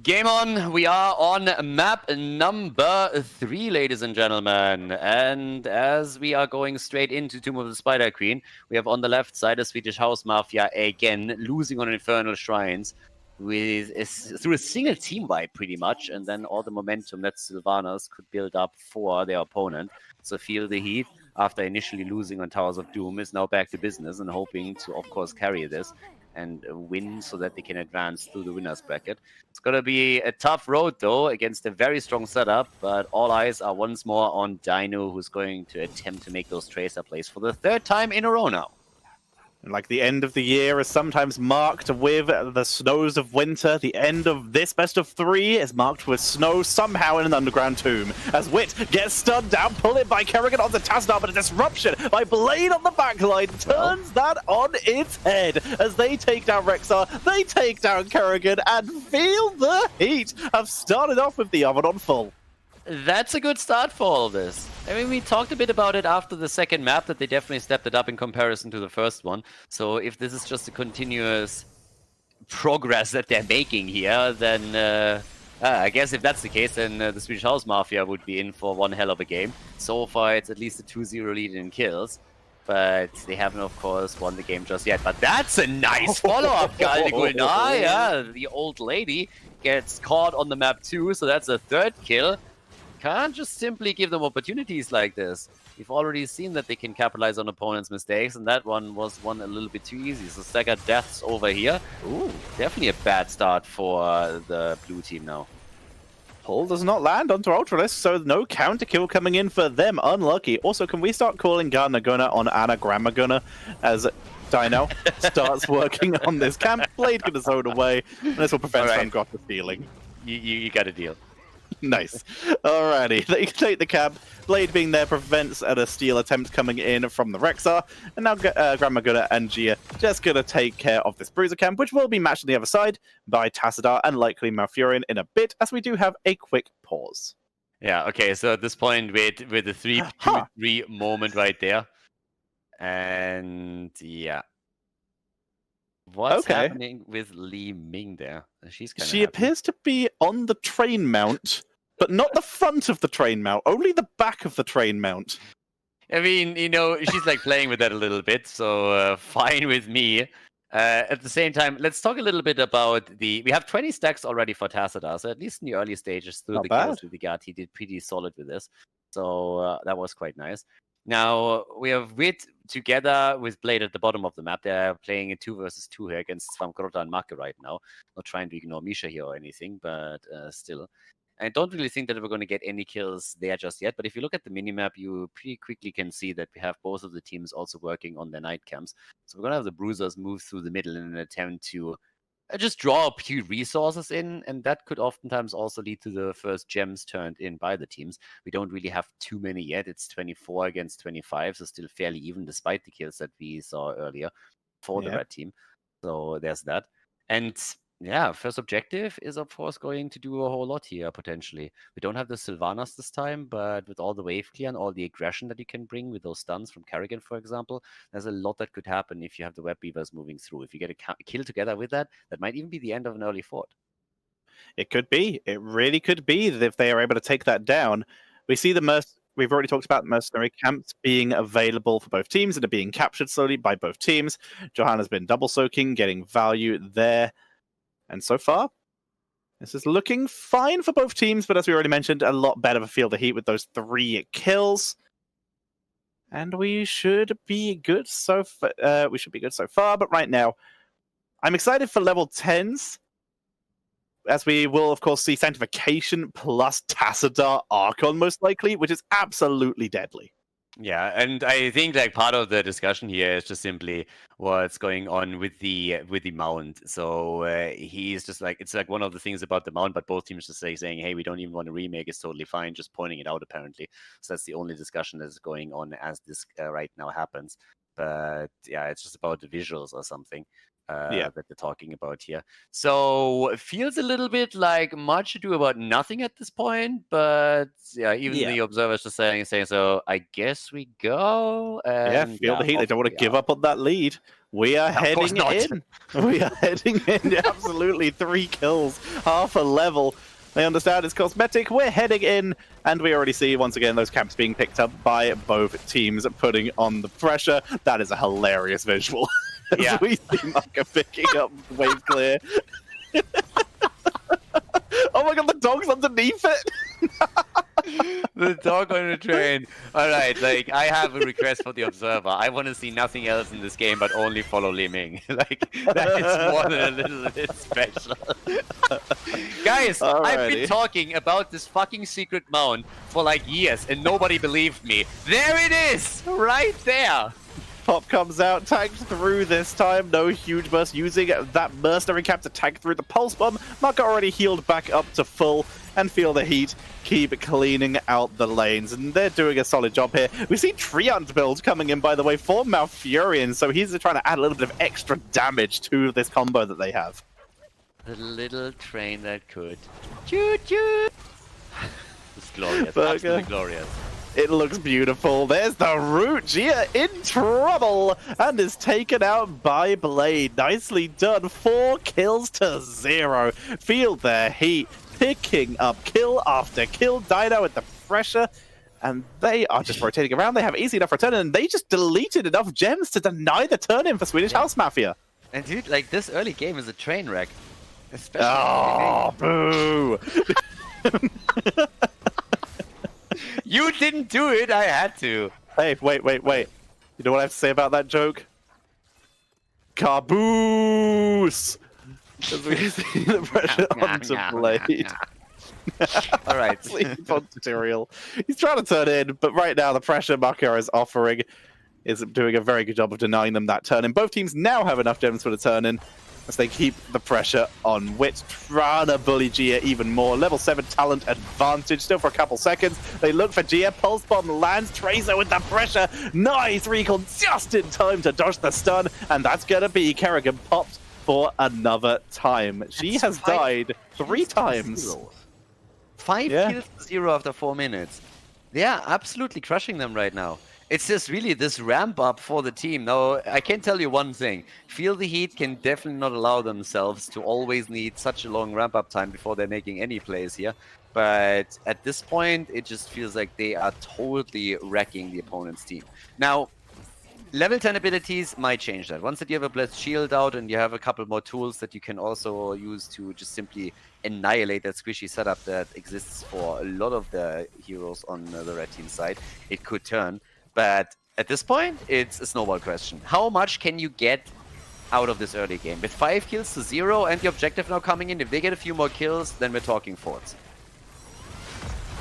S1: Game on, we are on map number 3, ladies and gentlemen. And as we are going straight into Tomb of the Spider Queen, we have on the left side a Swedish House Mafia, again, losing on Infernal Shrines through a single team wipe, pretty much, and then all the momentum that Sylvanas could build up for their opponent. So Feel the Heat, after initially losing on Towers of Doom, is now back to business and hoping to, of course, carry this and win so that they can advance through the winners bracket. It's going to be a tough road, though, against a very strong setup, but all eyes are once more on Dino, who's going to attempt to make those Tracer plays for the 3rd time in a row now.
S2: Like the end of the year is sometimes marked with the snows of winter, the end of this best of 3 is marked with snow somehow in an underground tomb. As Wit gets stunned down, pull it by Kerrigan onto Tacita, but a disruption by Blade on the backline turns that on its head. As they take down Rexar, they take down Kerrigan, and Feel the Heat have started off with the oven on full.
S1: That's a good start for all of this. I mean, we talked a bit about it after the second map, that they definitely stepped it up in comparison to the first one. So if this is just a continuous progress that they're making here, then I guess if that's the case, then the Swedish House Mafia would be in for one hell of a game. So far, it's at least a 2-0 lead in kills. But they haven't, of course, won the game just yet. But that's a nice follow-up, Khaldor. Yeah, the old lady gets caught on the map too, so that's a third kill. Can't just simply give them opportunities like this. We've already seen that they can capitalize on opponents' mistakes, and that one was one a little bit too easy. So staggered deaths over here. Ooh, definitely a bad start for the blue team now.
S2: Pull does not land onto Ultralisk, so no counter kill coming in for them. Unlucky. Also, can we start calling Gardner Gunner on Anagram Gunner as Dino starts working on this camp? Blade gonna zone away, and this will prevent Sungrotha stealing.
S1: You got a deal.
S2: Nice. Alrighty, they take the camp. Blade being there prevents a steal attempt coming in from the Rexar. And now Grandma Gunner and Gia just gonna take care of this Bruiser camp, which will be matched on the other side by Tassadar and likely Malfurion in a bit, as we do have a quick pause.
S1: Yeah, okay, so at this point with the 3-2-3 moment right there. And yeah. What's happening with Li Ming there?
S2: She appears to be on the train mount, but not the front of the train mount, only the back of the train mount.
S1: I mean, you know, she's like playing with that a little bit, so fine with me. At the same time, let's talk a little bit about we have 20 stacks already for Tassadar, so at least in the early stages through the kills with the guard, he did pretty solid with this. So that was quite nice. Now, we have Wit together with Blade at the bottom of the map. They're playing a 2 versus 2 here against Svamkrota and Make right now. Not trying to ignore Misha here or anything, but still. I don't really think that we're going to get any kills there just yet, but if you look at the minimap, you pretty quickly can see that we have both of the teams also working on their night camps. So we're going to have the Bruisers move through the middle in an attempt to just draw a few resources in, and that could oftentimes also lead to the first gems turned in by the teams. We don't really have too many yet. It's 24 against 25, so still fairly even despite the kills that we saw earlier for the red team. So there's that. And yeah, first objective is, of course, going to do a whole lot here, potentially. We don't have the Sylvanas this time, but with all the wave clear and all the aggression that you can bring with those stuns from Kerrigan, for example, there's a lot that could happen if you have the Web Beavers moving through. If you get a kill together with that, that might even be the end of an early fort.
S2: It could be. It really could be that if they are able to take that down. We see we've already talked about mercenary camps being available for both teams and are being captured slowly by both teams. Johanna's been double soaking, getting value there. And so far, this is looking fine for both teams, but as we already mentioned, a lot better for Feel the Heat with those 3 kills. And we should be good so far, but right now, I'm excited for level 10s, as we will, of course, see Sanctification plus Tassadar Archon, most likely, which is absolutely deadly.
S1: Yeah, and I think like part of the discussion here is just simply what's going on with the mount. So he's just like, it's like one of the things about the mount, but both teams just saying, hey, we don't even want to remake, it's totally fine, just pointing it out apparently. So that's the only discussion that's going on as this right now happens. But yeah, it's just about the visuals or something. That they're talking about here. So it feels a little bit like much ado about nothing at this point, but yeah, even the observers just saying so I guess we go. And,
S2: Feel the Heat. They don't want to give up on that lead. We are heading in. We are heading in. Absolutely 3 kills, half a level. They understand it's cosmetic. We're heading in, and we already see, once again, those camps being picked up by both teams, putting on the pressure. That is a hilarious visual. As we see Maka picking up wave clear. Oh my god, the dog's underneath it!
S1: The dog on the train. Alright, like, I have a request for the observer. I want to see nothing else in this game but only follow Li Ming. Like, that is more than a little bit special. Guys,
S2: Alrighty.
S1: I've been talking about this fucking secret mount for like years and nobody believed me. There it is! Right there!
S2: Pop comes out, tagged through this time. No huge burst, using that mercenary cap to tag through the pulse bomb. Maka already healed back up to full, and Feel the Heat keep cleaning out the lanes. And they're doing a solid job here. We see Treant build coming in, by the way, for Malfurion, so he's trying to add a little bit of extra damage to this combo that they have.
S1: The little train that could. Choo choo! It's glorious. Absolutely glorious.
S2: It looks beautiful. There's the root. Gia in trouble and is taken out by Blade. Nicely done. 4 kills to 0. Feel the heat. Picking up kill after kill. Dino with the pressure. And they are just rotating around. They have easy enough return, and they just deleted enough gems to deny the turn-in for Swedish House Mafia.
S1: And dude, like, this early game is a train wreck. Especially
S2: boo!
S1: You didn't do it, I had to.
S2: Hey, wait. You know what I have to say about that joke? Caboose! As we see the pressure onto Blade.
S1: Alright.
S2: Sleep on tutorial. He's trying to turn in, but right now the pressure Maffia is offering is doing a very good job of denying them that turn in. Both teams now have enough gems for the turn in as they keep the pressure on Wit, trying to bully Gia even more. Level 7 talent advantage still for a couple seconds. They look for Gia. Pulse bomb lands. Tracer with the pressure. Nice recall just in time to dodge the stun. And that's going to be Kerrigan popped for another time. She has died 3 times.
S1: 5 kills to 0 after 4 minutes. They are absolutely crushing them right now. It's just really this ramp up for the team. Now, I can tell you one thing. Feel the Heat can definitely not allow themselves to always need such a long ramp up time before they're making any plays here. But at this point, it just feels like they are totally wrecking the opponent's team. Now, level 10 abilities might change that. Once that you have a Blessed Shield out and you have a couple more tools that you can also use to just simply annihilate that squishy setup that exists for a lot of the heroes on the red team side, it could turn. But at this point, it's a snowball question. How much can you get out of this early game? With 5 kills to 0 and the objective now coming in, if they get a few more kills, then we're talking forts.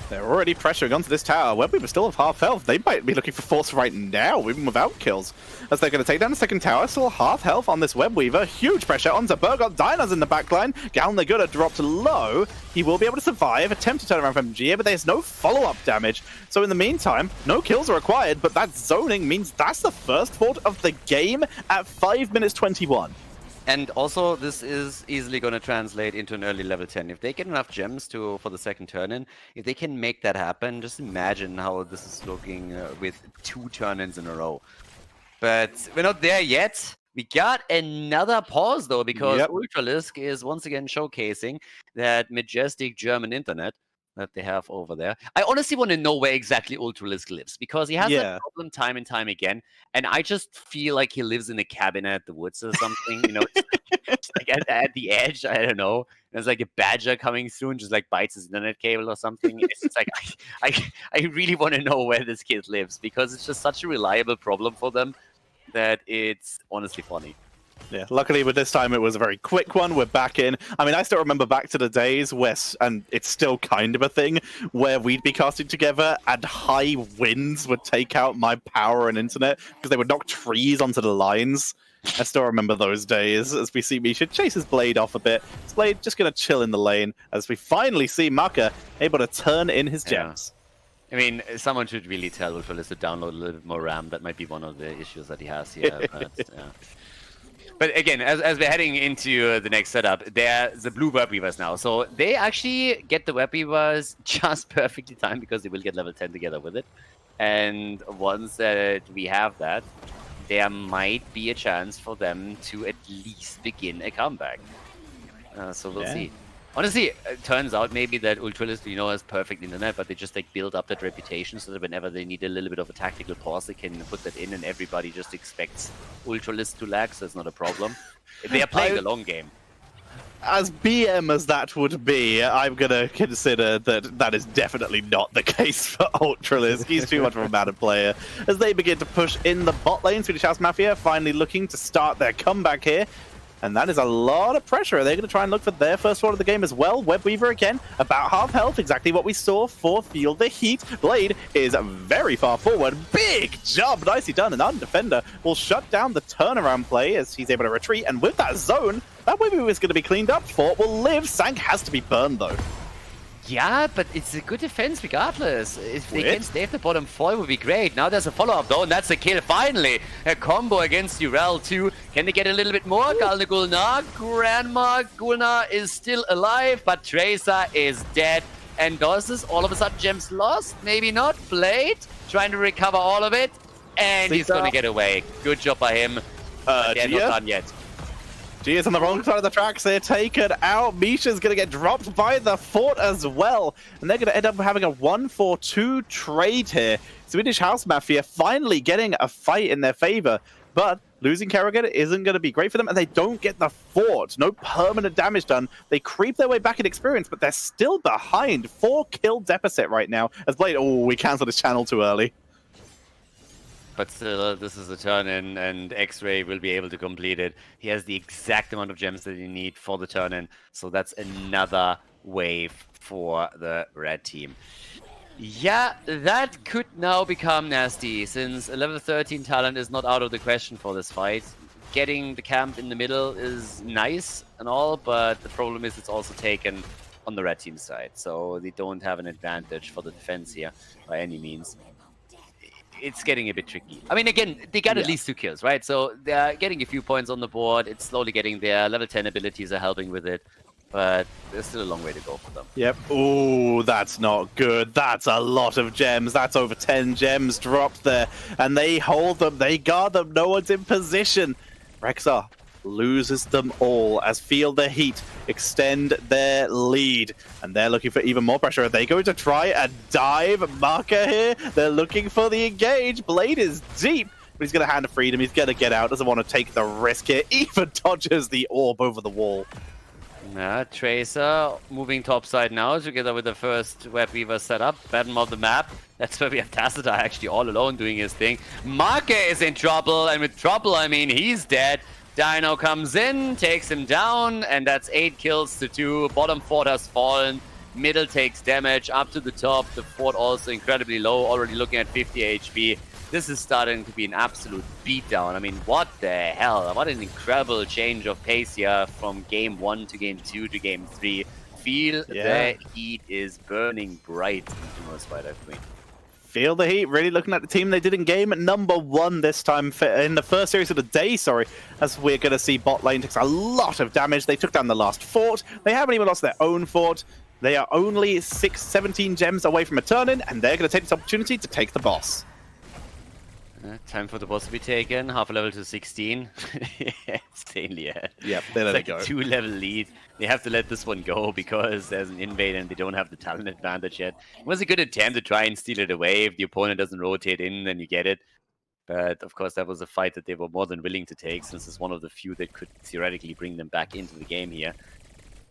S2: They're already pressuring onto this tower. Webweaver still have half health. They might be looking for force right now, even without kills. As they're going to take down the second tower, still half health on this Webweaver. Huge pressure onto Burgot. Dino's in the backline. Galnaguda dropped low. He will be able to survive. Attempt to turn around from Gia, but there's no follow-up damage. So in the meantime, no kills are required, but that zoning means that's the first fort of the game at 5 minutes 21.
S1: And also, this is easily going to translate into an early level 10. If they get enough gems for the second turn-in, if they can make that happen, just imagine how this is looking with 2 turn-ins in a row. But we're not there yet. We got another pause, though, because Ultralisk is once again showcasing that majestic German internet that they have over there. I honestly want to know where exactly Ultralisk lives, because he has that problem time and time again, and I just feel like he lives in a cabin at the woods or something, you know, it's like at the edge, I don't know. There's like a badger coming through and just like bites his internet cable or something. It's just like, I really want to know where this kid lives, because it's just such a reliable problem for them that it's honestly funny.
S2: Yeah, luckily with this time it was a very quick one. We're back in. I mean, I still remember back to the days where, and it's still kind of a thing, where we'd be casting together and high winds would take out my power and internet because they would knock trees onto the lines. I still remember those days. As we see Misha chase his Blade off a bit. His Blade just going to chill in the lane as we finally see Maka able to turn in his gems.
S1: I mean, someone should really tell Ultralisk to download a little bit more RAM. That might be one of the issues that he has here. But, yeah. But again, as we're heading into the next setup, they're the blue Webweavers now. So they actually get the Webweavers just perfectly timed, because they will get level 10 together with it. And once we have that, there might be a chance for them to at least begin a comeback. So we'll see. Honestly, it turns out maybe that Ultralisk, you know, has perfect internet, but they just like build up that reputation so that whenever they need a little bit of a tactical pause, they can put that in, and everybody just expects Ultralisk to lag, so it's not a problem. They are playing the long game.
S2: As BM as that would be, I'm going to consider that that is definitely not the case for Ultralisk. He's too much of a mad player. As they begin to push in the bot lane, Swedish House Mafia finally looking to start their comeback here. And that is a lot of pressure. They're going to try and look for their first one of the game as well. Webweaver again, about half health, exactly what we saw for Feel the Heat. Blade is very far forward. Big job, nicely done. And our defender will shut down the turnaround play as he's able to retreat. And with that zone, that Webweaver is going to be cleaned up. Fort will live. Sank has to be burned, though.
S1: Yeah, but it's a good defense regardless. If they can stay at the bottom 4, it would be great. Now there's a follow-up though, and that's a kill. Finally, a combo against Urel too. Can they get a little bit more? Gulna, Grandma Gulna is still alive, but Tracer is dead. and does this. All of a sudden, Gems lost. Maybe not. Blade trying to recover all of it. And he's going to get away. Good job by him. They're not done yet.
S2: G is on the wrong side of the tracks. They're taken out. Misha's going to get dropped by the fort as well. And they're going to end up having a 1-4-2 trade here. Swedish House Mafia finally getting a fight in their favor. But losing Kerrigan isn't going to be great for them. And they don't get the fort. No permanent damage done. They creep their way back in experience, but they're still behind. 4-kill deficit right now. As Blade, oh, we cancelled his channel too early.
S1: But still, this is a turn-in, and X-Ray will be able to complete it. He has the exact amount of gems that you need for the turn-in, so that's another wave for the red team. Yeah, that could now become nasty, since a level 13 talent is not out of the question for this fight. Getting the camp in the middle is nice and all, but the problem is it's also taken on the red team side, so they don't have an advantage for the defense here by any means. It's getting a bit tricky. I mean, again, they got at least 2 kills, right? So they're getting a few points on the board. It's slowly getting there. Level 10 abilities are helping with it. But there's still a long way to go for them. Yep.
S2: Ooh, that's not good. That's a lot of gems. That's over 10 gems dropped there. And they hold them. They guard them. No one's in position. Rexar loses them all as Feel the Heat extend their lead. And they're looking for even more pressure. Are they going to try a dive marker here? They're looking for the engage. Blade is deep, but he's going to hand a freedom. He's going to get out. Doesn't want to take the risk here. Even dodges the orb over the wall.
S1: Yeah, Tracer moving topside now together with the first Web Weaver setup. Bottom of the map. That's where we have Tacita actually all alone doing his thing. Marke is in trouble, and with trouble, I mean he's dead. Dino comes in, takes him down, and that's 8 kills to 2. Bottom fort has fallen. Middle takes damage up to the top. The fort also incredibly low, already looking at 50 HP. This is starting to be an absolute beatdown. I mean, what the hell? What an incredible change of pace here from game 1 to game 2 to game 3. Feel the heat is burning bright into Most Spider Queen.
S2: Feel the heat, really looking at the team they did in game number 1 this time, in the first series of the day, as we're going to see bot lane takes a lot of damage. They took down the last fort. They haven't even lost their own fort. They are only 17 gems away from a turn-in, and they're going to take this opportunity to take the boss.
S1: Time for the boss to be taken. Half a level to 16. Insanely ahead.
S2: Yep, they let it go.
S1: 2-level lead. They have to let this one go because there's an invade and they don't have the talent advantage yet. It was a good attempt to try and steal it away. If the opponent doesn't rotate in, then you get it. But of course, that was a fight that they were more than willing to take, since it's one of the few that could theoretically bring them back into the game here.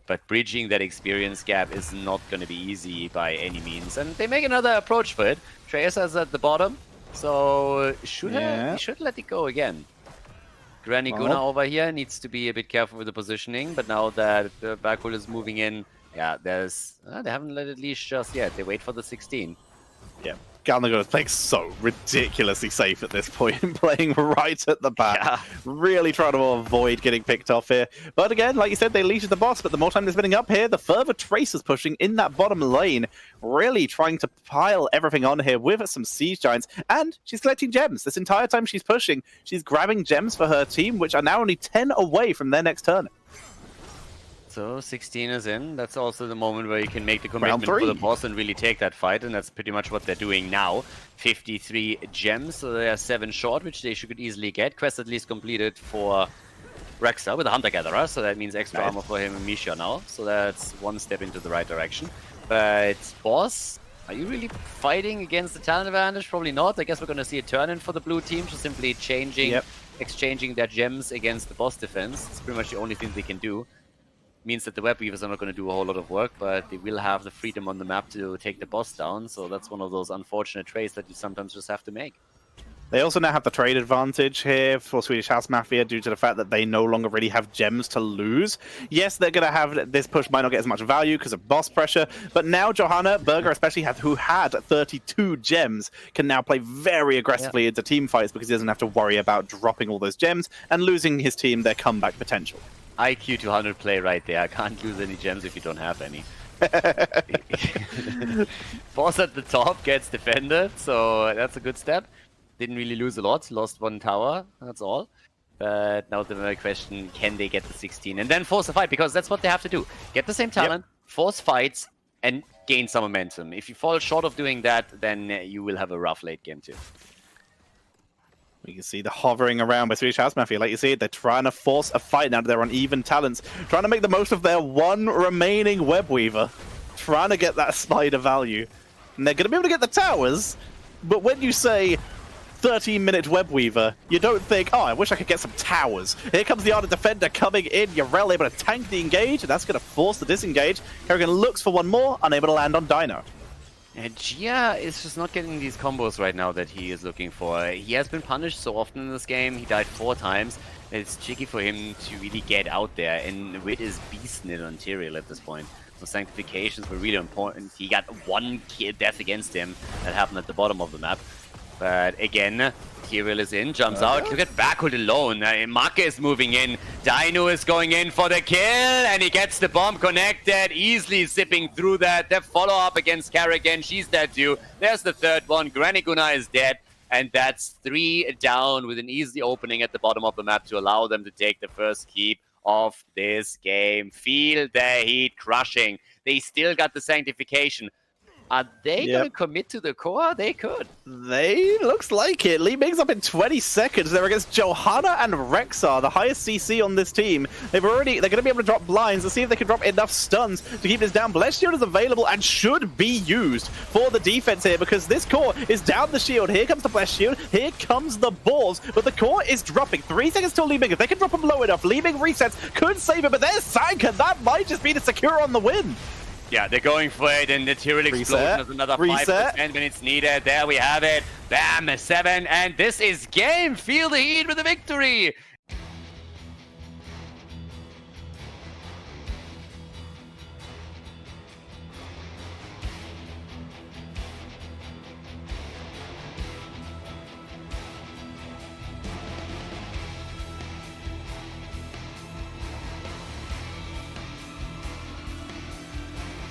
S1: But bridging that experience gap is not going to be easy by any means. And they make another approach for it. Tracer's at the bottom. So should let it go again. Granny Guna over here needs to be a bit careful with the positioning, but now that the Bakul is moving in, yeah, they haven't let it leash just yet. They wait for the 16.
S2: Yeah, Khaldor is playing so ridiculously safe at this point, playing right at the back. Yeah. Really trying to avoid getting picked off here. But again, like you said, they leashed the boss, but the more time they're spending up here, the further Tracer's pushing in that bottom lane, really trying to pile everything on here with some Siege Giants. And she's collecting gems. This entire time she's pushing, she's grabbing gems for her team, which are now only 10 away from their next turn.
S1: So 16 is in. That's also the moment where you can make the commitment for the boss and really take that fight, and that's pretty much what they're doing now. 53 gems, so they are 7 short, which they should easily get. Quest at least completed for Rexar with a Hunter Gatherer, so that means extra armor for him and Misha now. So that's one step into the right direction. But boss, are you really fighting against the talent advantage? Probably not. I guess we're going to see a turn-in for the blue team, just simply changing, exchanging their gems against the boss defense. It's pretty much the only thing they can do. Means that the Web Weavers are not going to do a whole lot of work, but they will have the freedom on the map to take the boss down, so that's one of those unfortunate trades that you sometimes just have to make.
S2: They also now have the trade advantage here for Swedish House Mafia due to the fact that they no longer really have gems to lose. Yes, they're going to have this push might not get as much value because of boss pressure, but now Johanna, Berger especially, who had 32 gems, can now play very aggressively into team fights because he doesn't have to worry about dropping all those gems and losing his team their comeback potential.
S1: IQ 200 play right there. I can't lose any gems if you don't have any. Boss at the top gets defended, so that's a good step. Didn't really lose a lot. Lost 1 tower, that's all. But now the question, can they get the 16? And then force a fight, because that's what they have to do. Get the same talent, force fights, and gain some momentum. If you fall short of doing that, then you will have a rough late game too.
S2: We can see the hovering around by Swedish House Mafia. Like you see, they're trying to force a fight now that they're on even talents, trying to make the most of their one remaining Web Weaver, trying to get that spider value. And they're going to be able to get the towers, but when you say 13-minute Web Weaver, you don't think, oh, I wish I could get some towers. Here comes the Ardent Defender coming in. Yarel able to tank the engage, and that's going to force the disengage. Kerrigan looks for one more, unable to land on Dino.
S1: And Gia is just not getting these combos right now that he is looking for. He has been punished so often in this game. He died 4 times. It's tricky for him to really get out there. And Wit is beasting it on Tyrael at this point. So sanctifications were really important. He got 1 death against him. That happened at the bottom of the map. But again, Tyrael is in, jumps out. Look at Backhold alone. Maka is moving in. Dino is going in for the kill, and he gets the bomb connected, easily zipping through that. The follow-up against Kerrigan, she's dead too. There's the 3rd one. Granny Guna is dead, and that's 3 down with an easy opening at the bottom of the map to allow them to take the first keep of this game. Feel the heat crushing. They still got the sanctification. Are they going to commit to the core? They could.
S2: They looks like it. Li Ming's up in 20 seconds. They're against Johanna and Rexar, the highest CC on this team. They're going to be able to drop blinds to see if they can drop enough stuns to keep this down. Bless Shield is available and should be used for the defense here because this core is down the shield. Here comes the Bless Shield. Here comes the balls. But the core is dropping. 3 seconds till Li Ming. If they can drop him low enough, Li Ming resets, could save it. But there's Sanka. That might just be the secure on the win.
S1: Yeah, they're going for it, and the Tyrael explosion is another 5% when it's needed. There we have it. Bam, 7, and this is game. Feel the heat with the victory.